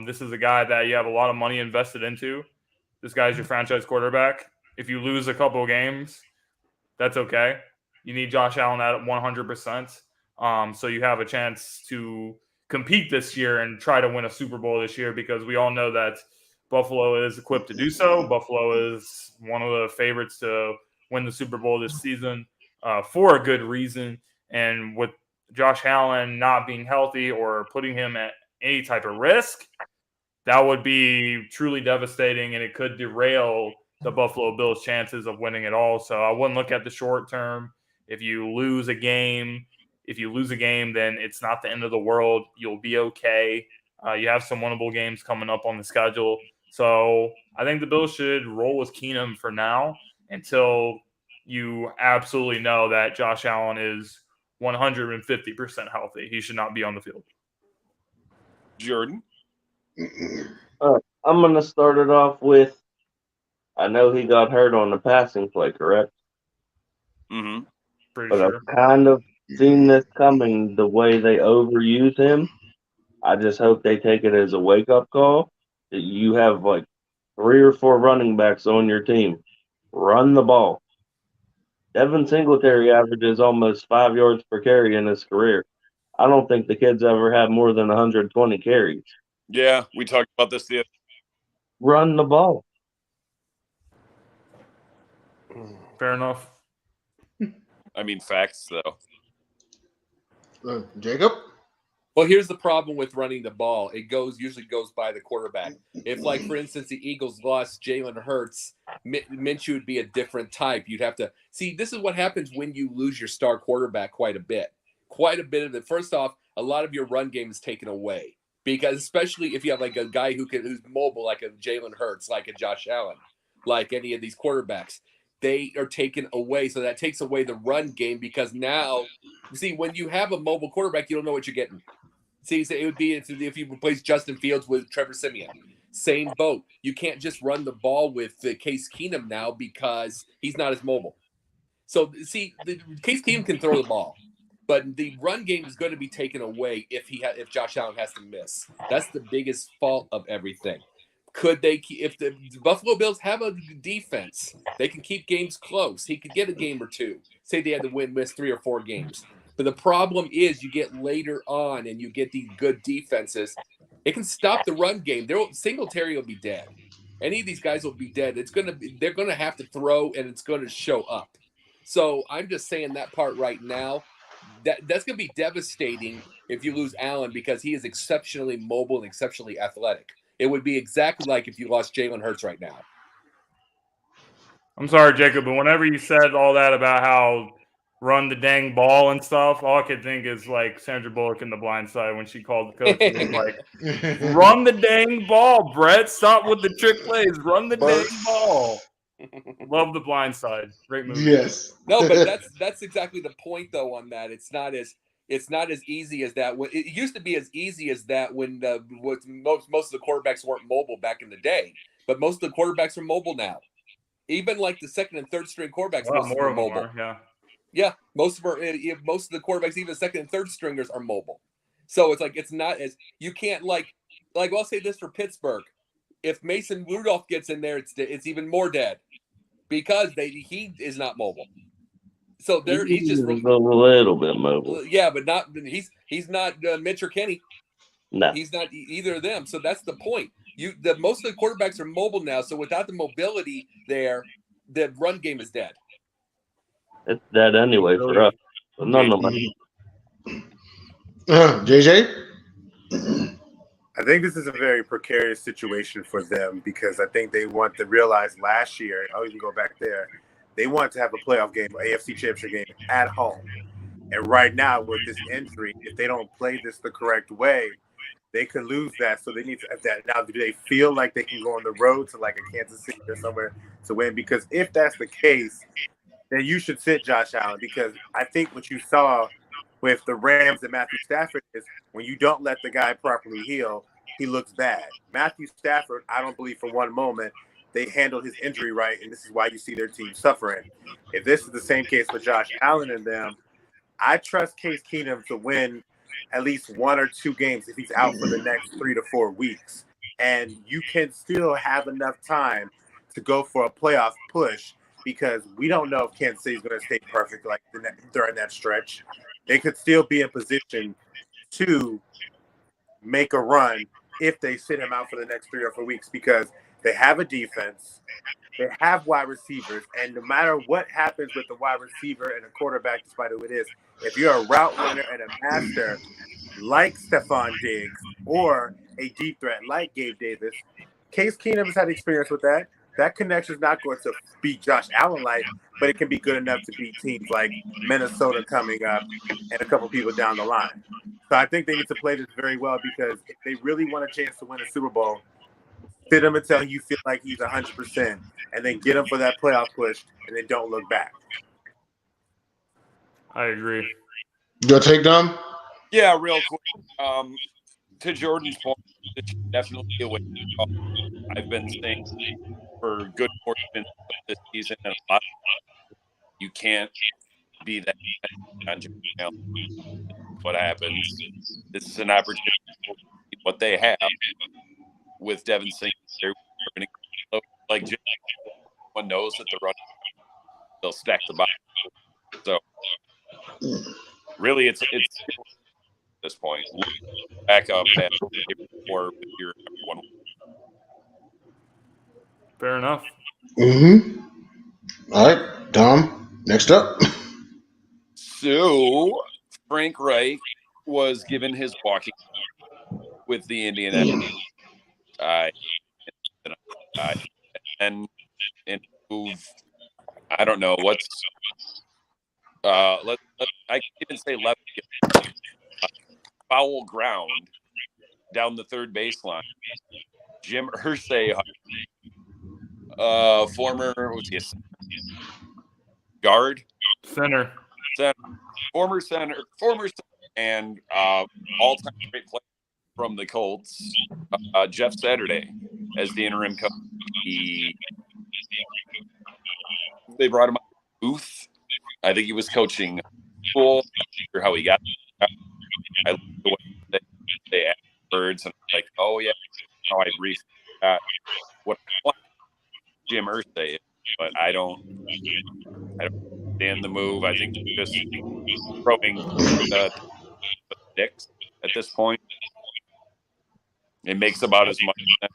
This is a guy that you have a lot of money invested into. This guy's your franchise quarterback. If you lose a couple of games, that's okay. You need Josh Allen at 100%. So you have a chance to compete this year and try to win a Super Bowl this year, because we all know that Buffalo is equipped to do so. Buffalo is one of the favorites to win the Super Bowl this season for a good reason. And with Josh Allen not being healthy or putting him at any type of risk, that would be truly devastating, and it could derail the Buffalo Bills' chances of winning it all. So I wouldn't look at the short term. If you lose a game, then it's not the end of the world. You'll be okay. You have some winnable games coming up on the schedule. So I think the Bills should roll with Keenum for now until you absolutely know that Josh Allen is 150% healthy. He should not be on the field. Jordan? I'm going to start it off with, I know he got hurt on the passing play, correct? Mm-hmm. Pretty But sure. I'm seen this coming the way they overuse him. I just hope they take it as a wake-up call that you have like 3 or 4 running backs on your team. Run the ball. Devin Singletary averages almost 5 yards per carry in his career. I don't think the kid's ever had more than 120 carries. Yeah, we talked about this the other. Run the ball. Fair enough. I mean, facts though. Jacob? Well, here's the problem with running the ball. It usually goes by the quarterback. If, like, for instance, the Eagles lost Jalen Hurts, Minshew would be a different type. You'd have to – see, this is what happens when you lose your star quarterback quite a bit. Quite a bit of it. First off, a lot of your run game is taken away because especially if you have, like, a guy who's mobile like a Jalen Hurts, like a Josh Allen, like any of these quarterbacks, they are taken away. So that takes away the run game because now – see, when you have a mobile quarterback, you don't know what you're getting. See, so it would be if you replace Justin Fields with Trevor Siemian. Same boat. You can't just run the ball with Case Keenum now because he's not as mobile. So, see, Case Keenum can throw the ball, but the run game is going to be taken away if Josh Allen has to miss. That's the biggest fault of everything. Could they, if the Buffalo Bills have a defense, they can keep games close. He could get a game or two. Say they had to miss 3 or 4 games. But the problem is you get later on and you get these good defenses. It can stop the run game. Singletary will be dead. Any of these guys will be dead. They're going to have to throw, and it's going to show up. So I'm just saying that part right now. That's going to be devastating if you lose Allen because he is exceptionally mobile and exceptionally athletic. It would be exactly like if you lost Jalen Hurts right now. I'm sorry, Jacob, but whenever you said all that about how run the dang ball and stuff, all I could think is like Sandra Bullock in The Blind Side when she called the coach. And was like, run the dang ball, Brett. Stop with the trick plays. Run the dang ball. Love The Blind Side. Great movie. Yes. No, but that's exactly the point though on that. It's not as easy as that. It used to be as easy as that when most of the quarterbacks weren't mobile back in the day. But most of the quarterbacks are mobile now. Even like the second and third string quarterbacks, most of them are mobile. Yeah, most of the quarterbacks, even second and third stringers, are mobile. So it's like it's not as you can't like I'll say this for Pittsburgh. If Mason Rudolph gets in there, it's even more dead because he is not mobile. So he's just a little bit mobile. Yeah, but not he's not Mitch or Kenny. No, he's not either of them. So that's the point. Most of the quarterbacks are mobile now. So without the mobility there, the run game is dead. It's dead anyway for us. But nonetheless. JJ? I think this is a very precarious situation for them because I think they want to realize last year, I'll even go back there, they want to have a playoff game, an AFC Championship game at home. And right now with this injury, if they don't play this the correct way, they could lose that. So they need to have that. Now, do they feel like they can go on the road to like a Kansas City or somewhere to win? Because if that's the case, then you should sit Josh Allen because I think what you saw with the Rams and Matthew Stafford is when you don't let the guy properly heal, he looks bad. Matthew Stafford, I don't believe for one moment they handled his injury right, and this is why you see their team suffering. If this is the same case with Josh Allen and them, I trust Case Keenum to win at least 1 or 2 games if he's out for the next 3 to 4 weeks. And you can still have enough time to go for a playoff push because we don't know if Kansas City is going to stay perfect like during that stretch. They could still be in position to make a run if they sit him out for the next 3 or 4 weeks because they have a defense, they have wide receivers, and no matter what happens with the wide receiver and a quarterback, despite who it is, if you're a route runner and a master like Stephon Diggs or a deep threat like Gabe Davis, Case Keenum has had experience with that. That connection is not going to beat Josh Allen like, but it can be good enough to beat teams like Minnesota coming up and a couple people down the line. So I think they need to play this very well because if they really want a chance to win a Super Bowl, sit him until you feel like he's 100%, and then get him for that playoff push, and then don't look back. I agree. Your take, Dom? Yeah, real quick. To Jordan's point, it's definitely a way. I've been saying for good portion of this season, and a lot, you can't be that what happens. This is an opportunity to see what they have with Devin Singletary. Like Jim, everyone knows that the run they'll stack the box. So really, it's at this point back up at or with your one. Fair enough. Mm-hmm. All right, Dom. Next up. So Frank Reich was given his walking with the Indianapolis. And move. I don't know what's. I can't even say left. Foul ground down the third baseline. Jim Irsay, former guard, center, former center, and all-time great player from the Colts, Jeff Saturday, as the interim coach. They brought him up to booth. I think he was coaching school. I'm not sure how he got there. I looked at what they afterwards, and I'm like, oh yeah, how I briefly got what Jim Irsay is, but I don't understand the move. I think just throwing the sticks at this point. It makes about as much sense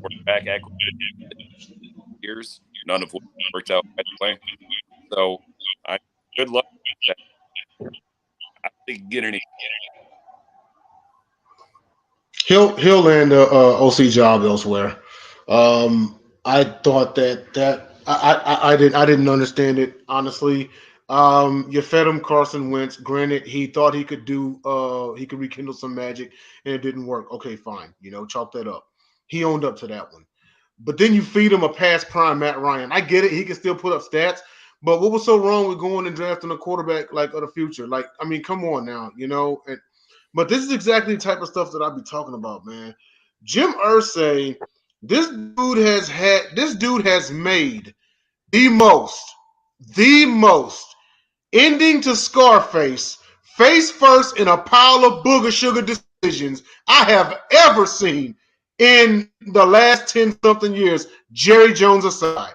quarterback acquisition years, none of which worked out by the way. So, good luck. I think get any. He'll land a OC job elsewhere. I thought that I didn't understand it honestly. You fed him Carson Wentz. Granted, he thought he could rekindle some magic, and it didn't work. Okay, fine. Chalk that up. He owned up to that one. But then you feed him a past prime Matt Ryan. I get it. He can still put up stats. But what was so wrong with going and drafting a quarterback like of the future? Like, I mean, come on now, But this is exactly the type of stuff that I'd be talking about, man. Jim Irsay, this dude has made the most ending to Scarface, face first in a pile of booger sugar decisions I have ever seen in the last 10-something years, Jerry Jones aside.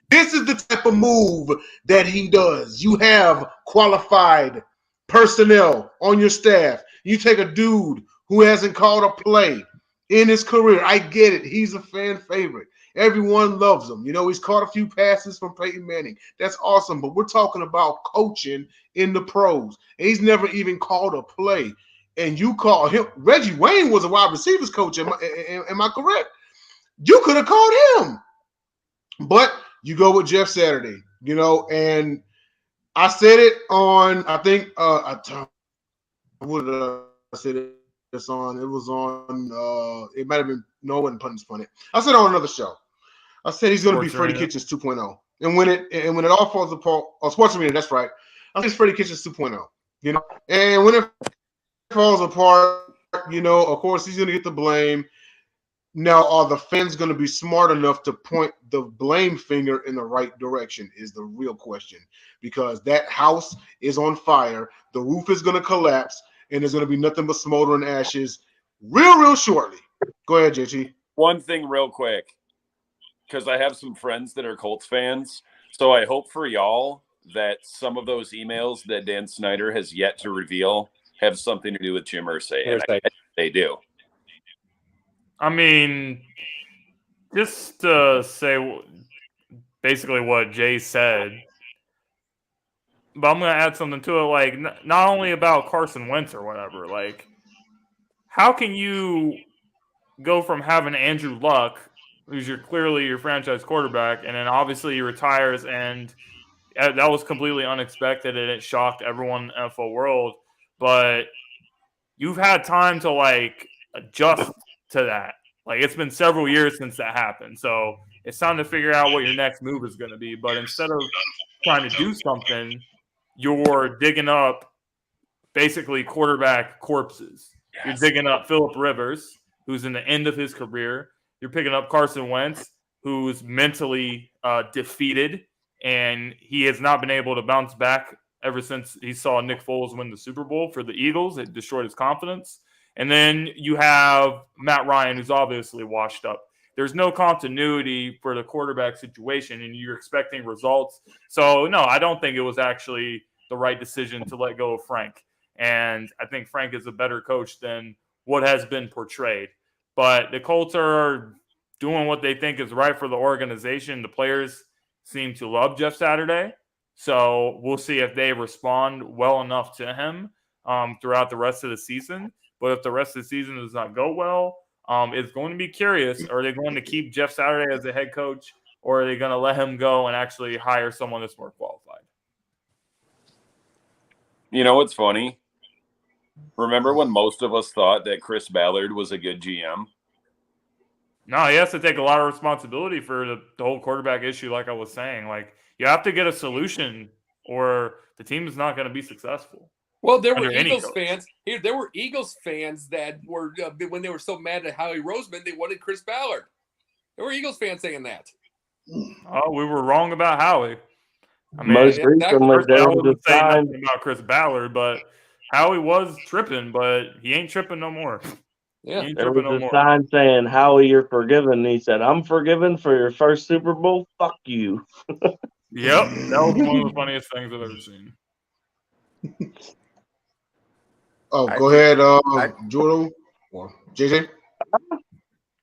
This is the type of move that he does. You have qualified personnel on your staff. You take a dude who hasn't called a play in his career. I get it. He's a fan favorite. Everyone loves him. He's caught a few passes from Peyton Manning. That's awesome. But we're talking about coaching in the pros. And he's never even called a play. And you call him. Reggie Wayne was a wide receivers coach. Am I correct? You could have called him. But you go with Jeff Saturday, and I said it on, I think, what did I say this on? It was on, it might have been, no, it wasn't Pundits Pundit. I said it on another show. I said he's going to be Freddie Kitchens 2.0. And when it all falls apart, Sports Arena, that's right. I think it's Freddie Kitchens 2.0, And when it falls apart, of course, he's going to get the blame. Now, are the fans going to be smart enough to point the blame finger in the right direction is the real question, because that house is on fire. The roof is going to collapse, and there's going to be nothing but smoldering ashes real shortly. Go ahead, JT. One thing real quick, because I have some friends that are Colts fans, so I hope for y'all that some of those emails that Dan Snyder has yet to reveal have something to do with Jim Irsay, and I bet they do. I mean, just to say basically what Jay said, but I'm going to add something to it, like, not only about Carson Wentz or whatever, like, how can you go from having Andrew Luck, who's clearly your franchise quarterback, and then obviously he retires, and that was completely unexpected, and it shocked everyone in the NFL world, but you've had time to, like, adjust to that. Like, it's been several years since that happened. So it's time to figure out what your next move is going to be. But instead of trying to do something, you're digging up basically quarterback corpses. Yes. You're digging up Phillip Rivers, who's in the end of his career. You're picking up Carson Wentz, who's mentally defeated and he has not been able to bounce back ever since he saw Nick Foles win the Super Bowl for the Eagles. It destroyed his confidence. And then you have Matt Ryan, who's obviously washed up. There's no continuity for the quarterback situation, and you're expecting results. So, no, I don't think it was actually the right decision to let go of Frank. And I think Frank is a better coach than what has been portrayed. But the Colts are doing what they think is right for the organization. The players seem to love Jeff Saturday. So we'll see if they respond well enough to him throughout the rest of the season. But if the rest of the season does not go well, it's going to be curious. Are they going to keep Jeff Saturday as the head coach, or are they going to let him go and actually hire someone that's more qualified? You know what's funny? Remember when most of us thought that Chris Ballard was a good GM? No, he has to take a lot of responsibility for the whole quarterback issue, like I was saying. Like, you have to get a solution, or the team is not going to be successful. Well, there were Eagles fans. There were Eagles fans that were when they were so mad at Howie Roseman, they wanted Chris Ballard. There were Eagles fans saying that. Oh, we were wrong about Howie. I mean, Most recently, I there was wasn't a saying time. nothing about Chris Ballard, but Howie was tripping, but he ain't tripping no more. Yeah, There was a sign saying, "Howie, you're forgiven." And he said, "I'm forgiven for your first Super Bowl. Fuck you." Yep, that was one of the funniest things I've ever seen. Oh, go ahead, Jordan or JJ.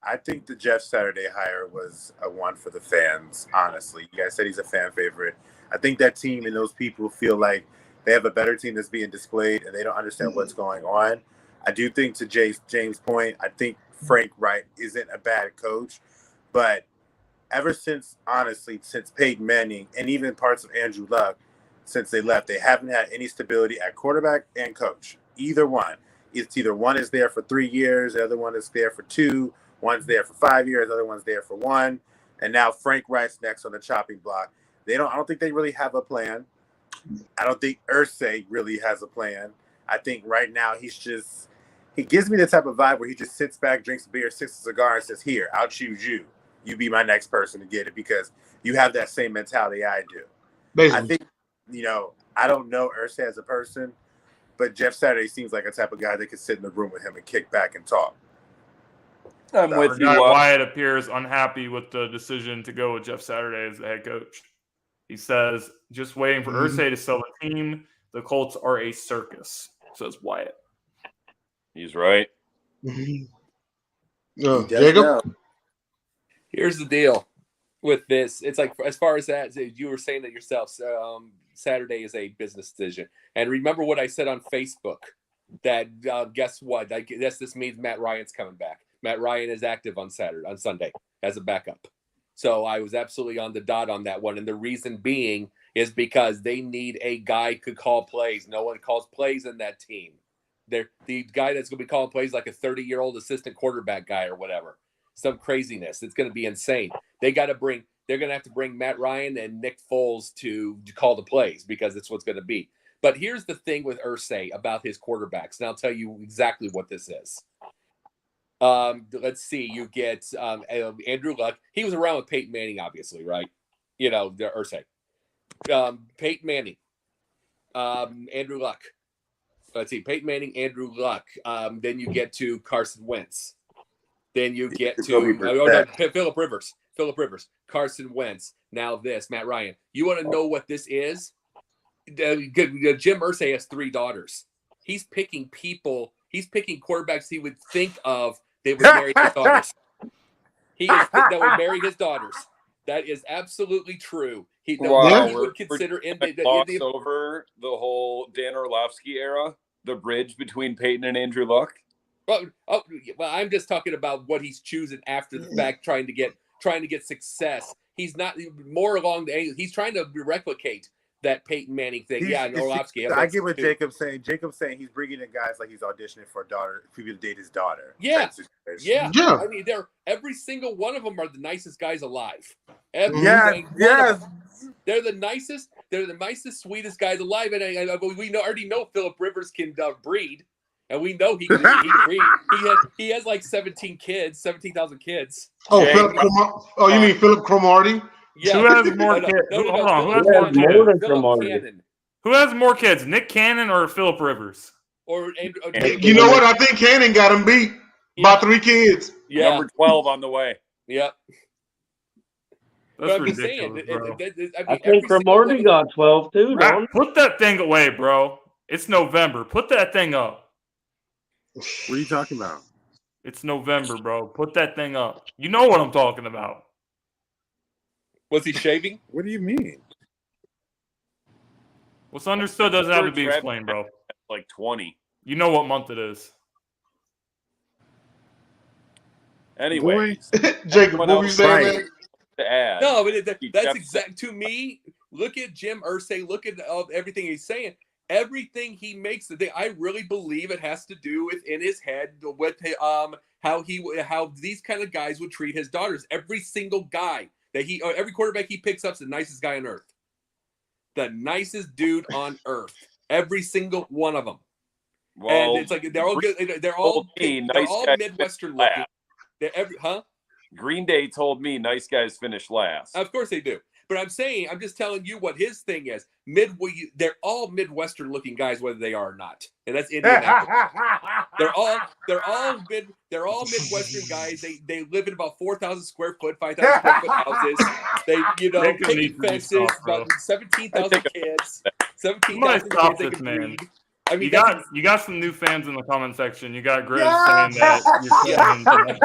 I think the Jeff Saturday hire was a one for the fans, honestly. You guys said he's a fan favorite. I think that team and those people feel like they have a better team that's being displayed, and they don't understand what's going on. I do think, to James' point, I think Frank Reich isn't a bad coach, but ever since, honestly, since Peyton Manning and even parts of Andrew Luck, since they left, they haven't had any stability at quarterback and coach. Either one. It's either one is there for 3 years, the other one is there for 2, one's there for 5 years, the other one's there for 1, and now Frank Reich's next on the chopping block. I don't think they really have a plan. I don't think Irsay really has a plan. I think right now he gives me the type of vibe where he just sits back, drinks a beer, sits a cigar, and says, "Here, I'll choose you. You be my next person to get it because you have that same mentality I do." Basically. I think, I don't know Irsay as a person, but Jeff Saturday seems like a type of guy that could sit in the room with him and kick back and talk. I'm with you. Wyatt appears unhappy with the decision to go with Jeff Saturday as the head coach. He says, "Just waiting for Irsay to sell the team. The Colts are a circus," says Wyatt. He's right. Jacob? Here's the deal with this. It's like, as far as that, you were saying that yourself, Saturday is a business decision. And remember what I said on Facebook, that guess what? I guess this means Matt Ryan's coming back. Matt Ryan is active on Sunday as a backup. So I was absolutely on the dot on that one. And the reason being is because they need a guy who could call plays. No one calls plays in that team. The guy that's going to be calling plays like a 30-year-old assistant quarterback guy or whatever. Some craziness. It's going to be insane. They're going to have to bring Matt Ryan and Nick Foles to call the plays because it's what's going to be. But here's the thing with Irsay about his quarterbacks, and I'll tell you exactly what this is. Let's see. You get Andrew Luck. He was around with Peyton Manning, obviously, right? The Irsay. Peyton Manning. Andrew Luck. Let's see. Peyton Manning, Andrew Luck. Then you get to Carson Wentz. Then you get to Phillip Rivers. Carson Wentz. Now this, Matt Ryan. You want to know what this is? Jim Irsay has 3 daughters. He's picking quarterbacks he would think of. They would marry his daughters. That would marry his daughters. That is absolutely true. He would consider over the whole Dan Orlovsky era, the bridge between Peyton and Andrew Luck. Well, I'm just talking about what he's choosing after the fact, trying to get success. He's not more along the. He's trying to replicate that Peyton Manning thing. And Orlovsky. I get what Jacob's saying. Jacob's saying he's bringing in guys like he's auditioning for a daughter, people to date his daughter. Yeah. I mean, every single one of them are the nicest guys alive. They're the nicest. They're the nicest, sweetest guys alive. And we already know Phillip Rivers can breed, and we know he can breed. He has like 17,000 kids. Oh, you mean Philip Cromartie? Yeah. Who has more kids? No, Hold on. Who has Who more has more kids? than Cromartie? Cannon. Who has more kids? Nick Cannon or Philip Rivers? Or You know what? I think Cannon got him beat by 3 kids. Yeah. Number 12 on the way. Yeah. That's I'm just ridiculous, saying. bro. I think Cromartie got 12 too, don't he? Put that thing away, bro. It's November. Put that thing up. What are you talking about? It's November, bro. Put that thing up. You know what I'm talking about. Was he shaving? What do you mean? What's understood doesn't have to be explained, bro. Like 20. You know what month it is. Anyway, Jacob, what were you saying, man? To add. No, but that's exact to me. Look at Jim Irsay. Look at everything he's saying. Everything he makes today, I really believe it has to do with in his head with how these kind of guys would treat his daughters. Every single guy that every quarterback he picks up is the nicest guy on earth. The nicest dude on earth. Every single one of them. Well, and it's like they're all good. They're all Midwestern looking. Green Day told me nice guys finish last. Of course they do. But I'm just telling you what his thing is. They're all Midwestern looking guys, whether they are or not. And that's Indianapolis. they're all Midwestern guys. They live in about 4,000 square foot, 5,000 square foot houses. They, picket fences, about 17,000 kids. 17,000 kids they can breed. I mean, you got some new fans in the comment section. You got Grizz saying that you're saying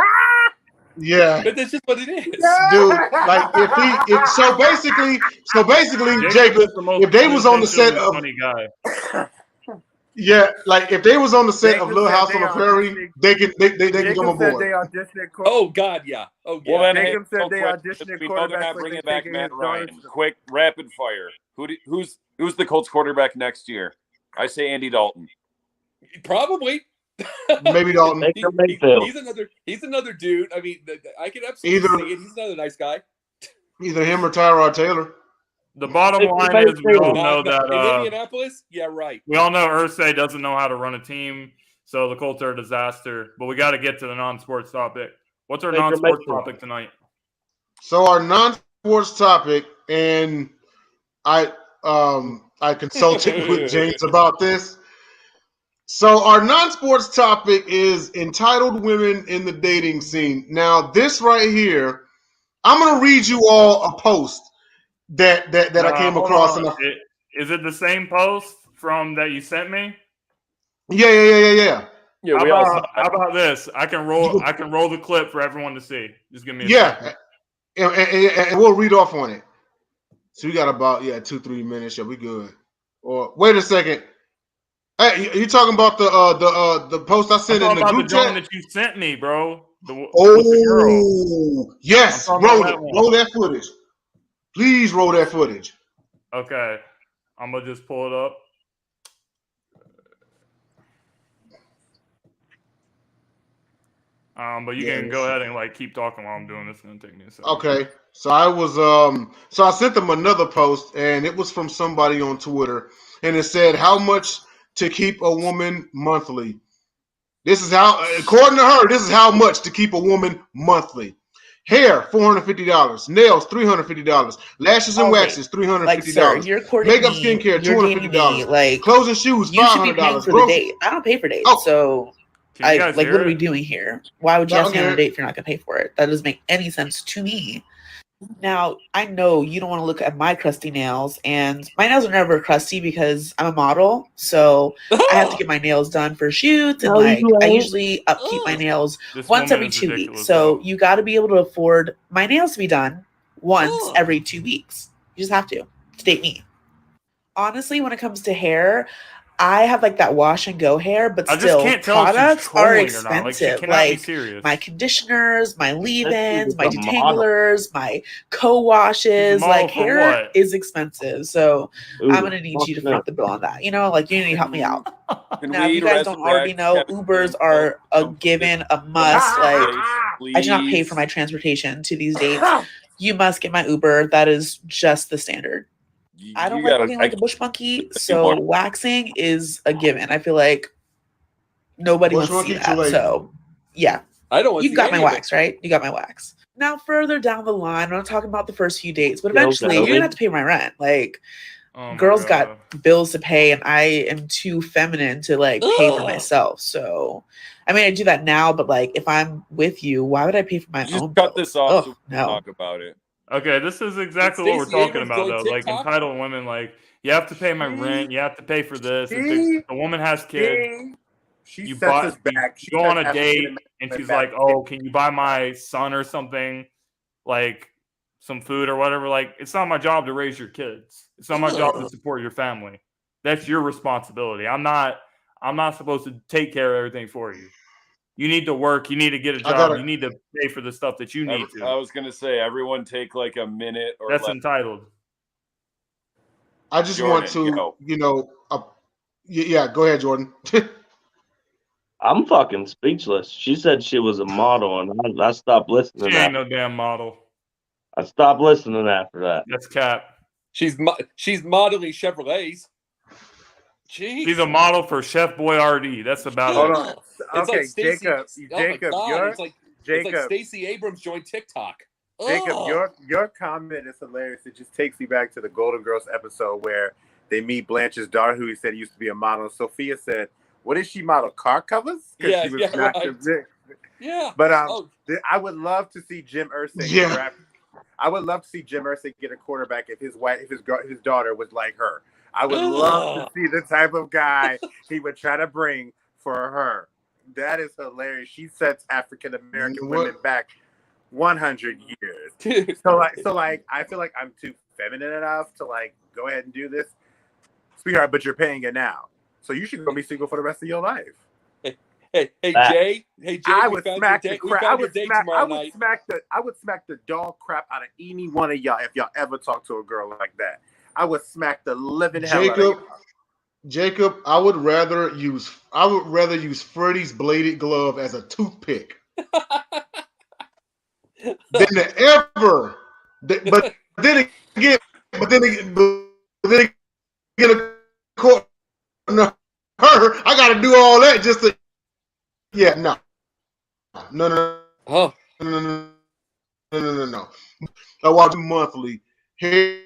Yeah, but that's just what it is, dude. Like so basically, Jacob, if they was on the set of like if they was on the set of Little House on the Prairie, they can come aboard. Oh God, yeah. Oh yeah. Well, then, Jacob said they auditioned we know they're not bringing back Matt Ryan. Quick, rapid fire. Who's the Colts quarterback next year? I say Andy Dalton. Probably. Maybe Dalton. He's another dude. I mean, I can absolutely see it. He's another nice guy. Either him or Tyrod Taylor. The bottom line is we all know that in Indianapolis, yeah, right. We all know Irsay doesn't know how to run a team, so the Colts are a disaster. But we got to get to the non-sports topic. What's our non-sports topic tonight? So our non-sports topic, and I consulted with James about this. So our non-sports topic is entitled women in the dating scene. Now, this right here, I'm going to read you all a post that I came across. Is it the same post from that you sent me? Yeah. How about this? I can roll the clip for everyone to see. Just give me a second. And we'll read off on it. So we got about 2-3 minutes. Yeah, we good. Or wait a second. Hey, you talking about the post I sent in the group chat that you sent me, bro? Yes, roll that footage. Please roll that footage. Okay, I'm gonna just pull it up. But you can go ahead and keep talking while I'm doing this. It's gonna take me a second. Okay, so I was so I sent them another post, and it was from somebody on Twitter, and it said how much to keep a woman monthly. This is how, according to her, this is how much to keep a woman monthly. Hair, $450. Nails, $350. Lashes and waxes, $350. Makeup, skincare, $250. Clothes and shoes, $500. You should be paying for the date. I don't pay for dates, so what are we doing here? Why would you ask me on a date if you're not gonna pay for it? That doesn't make any sense to me. Now, I know you don't want to look at my crusty nails, and my nails are never crusty because I'm a model, so I have to get my nails done for shoots, and I usually upkeep my nails once every 2 weeks. So you got to be able to afford my nails to be done once every 2 weeks. You just have to date me. Honestly, when it comes to hair, I have that wash and go hair, but still products are expensive. My conditioners, my leave-ins, my detanglers, my co-washes, hair is expensive. So I'm gonna need you to front the bill on that. You need to help me out. Now, if you guys don't already know, Ubers are a given, a must. I do not pay for my transportation to these dates. You must get my Uber. That is just the standard. I don't like looking like a bush monkey, so waxing is a given. I feel like nobody wants to see that. So, yeah, I don't want to You see got my any of wax, right? You got my wax. Now, further down the line, I'm not talking about the first few dates, but Yo, eventually you're Zoe. gonna have to pay my rent. Like, Oh my girls God. got bills to pay, and I am too feminine to like pay for Ugh. myself. So, I mean, I do that now, but like, if I'm with you, why would I pay for my Just own cut bills? this off Oh so we can no. talk about it. Okay, this is exactly what we're Stacey talking Abrams about, joined though. Like TikTok? entitled women, like you have to pay my rent, you have to pay for this. If the woman has kids, She you sets us you back. She go on sets a date, African and American she's back. like, "Oh, can you buy my son or something, like some food or whatever?" Like, it's not my job to raise your kids. It's not my job to support your family. That's your responsibility. I'm not supposed to take care of everything for you. You need to work. You need to get a job. You need to pay for the stuff that you need to. I was gonna say, everyone take like a minute or That's less. entitled. I just Jordan, want to, go. yeah, go ahead, Jordan. I'm fucking speechless. She said she was a model, and I stopped listening. She ain't no damn model. I stopped listening after that. That's cap. She's modeling Chevrolets. Jeez. She's a model for Chef Boyardee. That's about Hold it. on. It's Okay, like Stacey, Jacob, oh my God, it's like Jacob, Stacey Abrams joined TikTok. Jacob, Ugh. your comment is hilarious. It just takes me back to the Golden Girls episode where they meet Blanche's daughter, who he said used to be a model. Sophia said, "What did she model? Car covers?" Yeah, she was yeah, not right. convinced. Yeah. But Oh. I would love to see Jim Irsay. Yeah. I would love to see Jim Irsay get a quarterback if his daughter was like her. I would love to see the type of guy he would try to bring for her. That is hilarious. She sets African American women back 100 years. So I feel like I'm too feminine enough to like go ahead and do this, sweetheart. But you're paying it now, so you should go be single for the rest of your life. Hey, Jay. Hey, Jay. I would smack the crap. I would smack the dog crap out of any one of y'all if y'all ever talk to a girl like that. I would smack the living hell out of you. Jacob, I would rather use Freddie's bladed glove as a toothpick than to ever. But then again, her, I got to do all that just to. Yeah, no. Oh. No. I watch monthly. Hair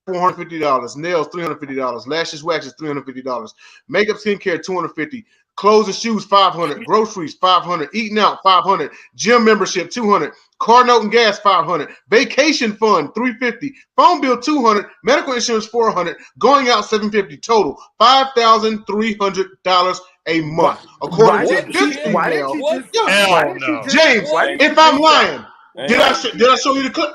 $450, nails $350, lashes, waxes $350, makeup, skincare $250, clothes and shoes $500, groceries $500, eating out $500, gym membership $200, car note and gas $500, vacation fund $350, phone bill $200, medical insurance $400, going out $750, total $5,300 a month. According to this email, James, if I'm lying, did I show you the clip?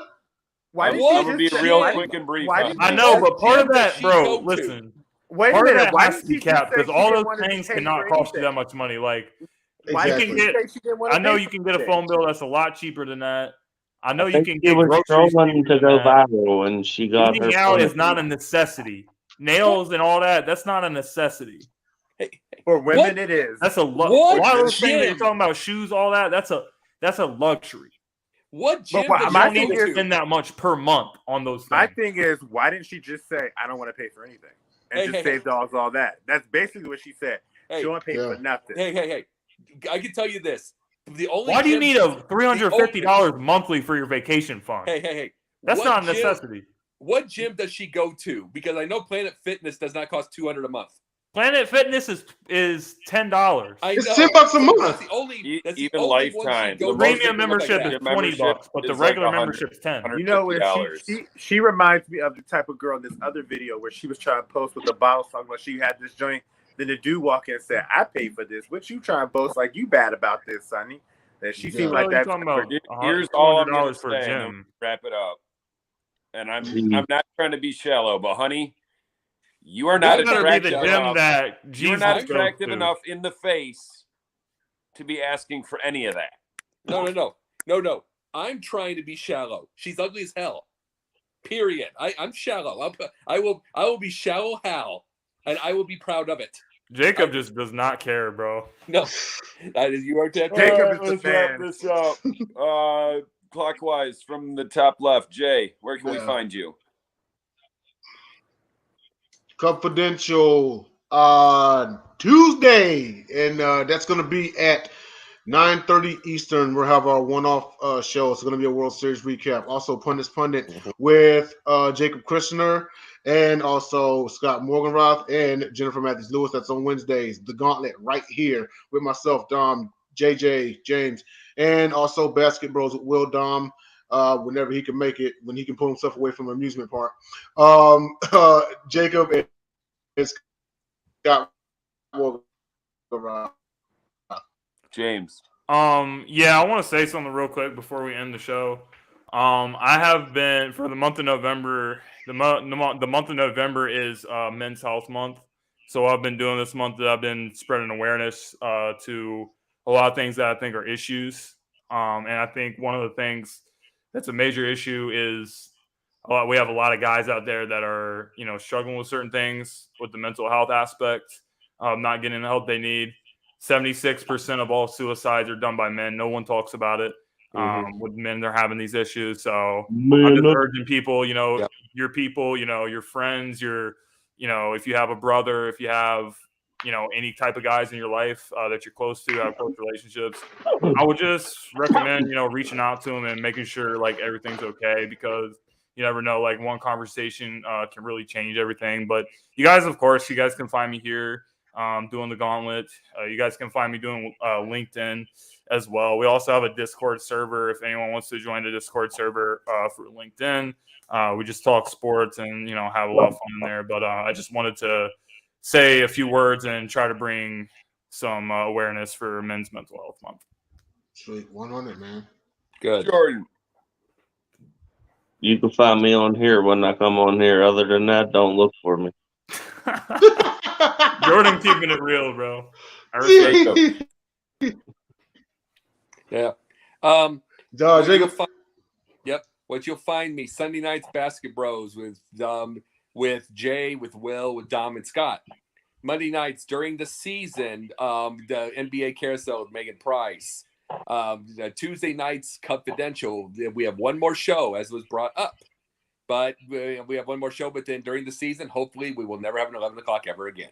I'm gonna be real quick and brief. I know, but part of that, bro. Listen, wait part a minute. of that has to be capped because all those things cannot cost you that much money. Like, you can get. I know you can get a phone bill that's a lot cheaper than that. I know you can get groceries to go viral, and she got eating her. out is not a necessity. Nails and all that—that's not a necessity. For women, it is. That's a luxury. A lot of those things that you're talking about, shoes, all that. That's a luxury. What gym you don't need to spend that much per month on those things. My thing is, why didn't she just say, "I don't want to pay for anything," and save dogs all that? That's basically what she said. She don't want to pay for nothing. Hey! I can tell you this: the only. Why do you need a $350 monthly for your vacation fund? Hey! That's not a necessity. What gym does she go to? Because I know Planet Fitness does not cost $200 a month. Planet Fitness is $10. It's $10 a month. That's the only lifetime. The premium membership is $20, but the regular membership is $10. You know, she reminds me of the type of girl in this other video where she was trying to post with the bottle talking about she had this joint. Then the dude walked in and said, "I paid for this. What you trying to boast like you bad about this, Sonny?" And she seemed like that. Here's all I'm going to say. And wrap it up. And I'm not trying to be shallow, but honey. You are not attractive enough in the face to be asking for any of that. No. I'm trying to be shallow. She's ugly as hell. Period. I'm shallow. I will be shallow Hal, and I will be proud of it. Jacob just does not care, bro. No, that is you are dead. Jacob is the fan. Let's wrap this up. Clockwise from the top left, Jay. Where can we find you? Confidential Tuesday, and that's going to be at 9:30 Eastern, we'll have our one-off show. It's going to be a World Series recap. Also, Pundit with Jacob Krishner and also Scott Morganroth and Jennifer Matthews-Lewis. That's on Wednesdays. The Gauntlet right here with myself, Dom, JJ, James, and also Basket Bros with Will Dom whenever he can make it, when he can pull himself away from the amusement park. Jacob and Scott Morganroth. James. Yeah, I want to say something real quick before we end the show. I have been for the month of November. The month of November is Men's Health Month, so I've been doing this month. I've been spreading awareness to a lot of things that I think are issues, and I think one of the things that's a major issue is we have a lot of guys out there that are struggling with certain things with the mental health aspect, not getting the help they need. 76% of all suicides are done by men. No one talks about it. With men, they're having these issues. So I'm just urging people, your people, your friends, if you have a brother, if you have, any type of guys in your life that you're close to, have close relationships, I would just recommend, reaching out to them and making sure like everything's okay, because you never know, like one conversation can really change everything. But you guys can find me here. Doing the Gauntlet. You guys can find me doing LinkedIn as well. We also have a Discord server if anyone wants to join the Discord server for LinkedIn. We just talk sports and have a lot of fun in there. But I just wanted to say a few words and try to bring some awareness for Men's Mental Health Month. Sweet, 100, man. Good, Jordan. You can find me on here when I come on here. Other than that, don't look for me. Jordan keeping it real, bro. I respect him. Yeah. What you'll find me Sunday nights Basket Bros with Jay, with Will, with Dom and Scott. Monday nights during the season, the NBA Carousel with Megan Price. Tuesday nights Confidential. We have one more show, as was brought up. But we have one more show. But then during the season, hopefully, we will never have an 11 o'clock ever again.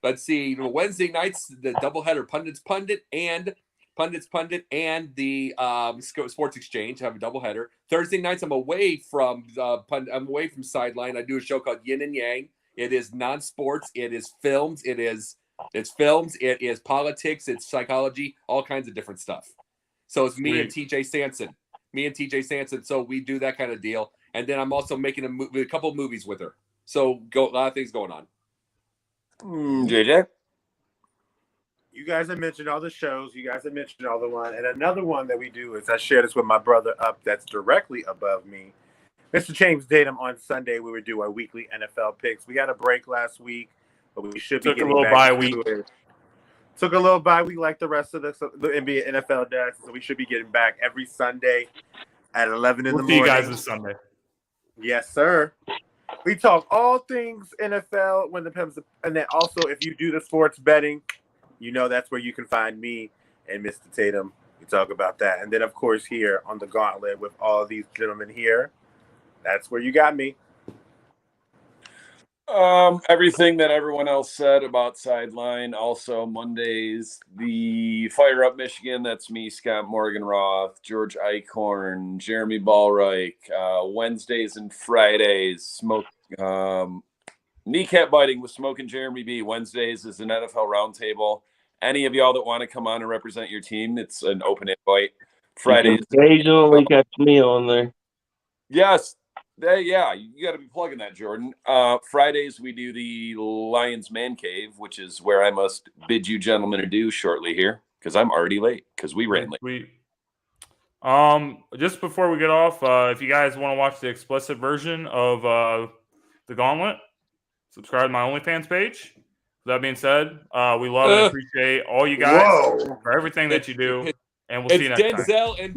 Let's see. Wednesday nights, the doubleheader Pundits Pundit and the Sports Exchange have a doubleheader. Thursday nights, I'm away from Sideline. I do a show called Yin and Yang. It is non-sports. It is films. It's films. It is politics. It's psychology. All kinds of different stuff. So it's me and TJ Sanson. So we do that kind of deal. And then I'm also making a couple of movies with her. So a lot of things going on. JJ? You guys have mentioned all the shows. You guys have mentioned all the one. And another one that we do is I share this with my brother up that's directly above me. Mr. James Tatum on Sunday, we would do our weekly NFL picks. We had a break last week, but we should be getting back to it. Took a little bye week like the rest of the NBA NFL does, so we should be getting back every Sunday at 11 in the morning. See you guys this Sunday. Yes, sir. We talk all things NFL when it comes to, and then also if you do the sports betting, that's where you can find me and Mr. Tatum. We talk about that. And then, of course, here on the Gauntlet with all these gentlemen here, that's where you got me. Everything that everyone else said about Sideline. Also Mondays, the Fire Up Michigan. That's me, Scott Morganroth, George Eichhorn, Jeremy Ballreich. Wednesdays and Fridays, Kneecap Biting with Smoke and Jeremy B. Wednesdays is an NFL Roundtable. Any of y'all that want to come on and represent your team, it's an open invite. Fridays. Occasionally catch me on there. Yes. Yeah, you got to be plugging that, Jordan. Fridays, we do the Lions Man Cave, which is where I must bid you gentlemen adieu shortly here, because I'm already late, because we ran late. Sweet. Just before we get off, if you guys want to watch the explicit version of the Gauntlet, subscribe to my OnlyFans page. With that being said, we love and appreciate all you guys for everything that you do, and we'll see you next time. Denzel and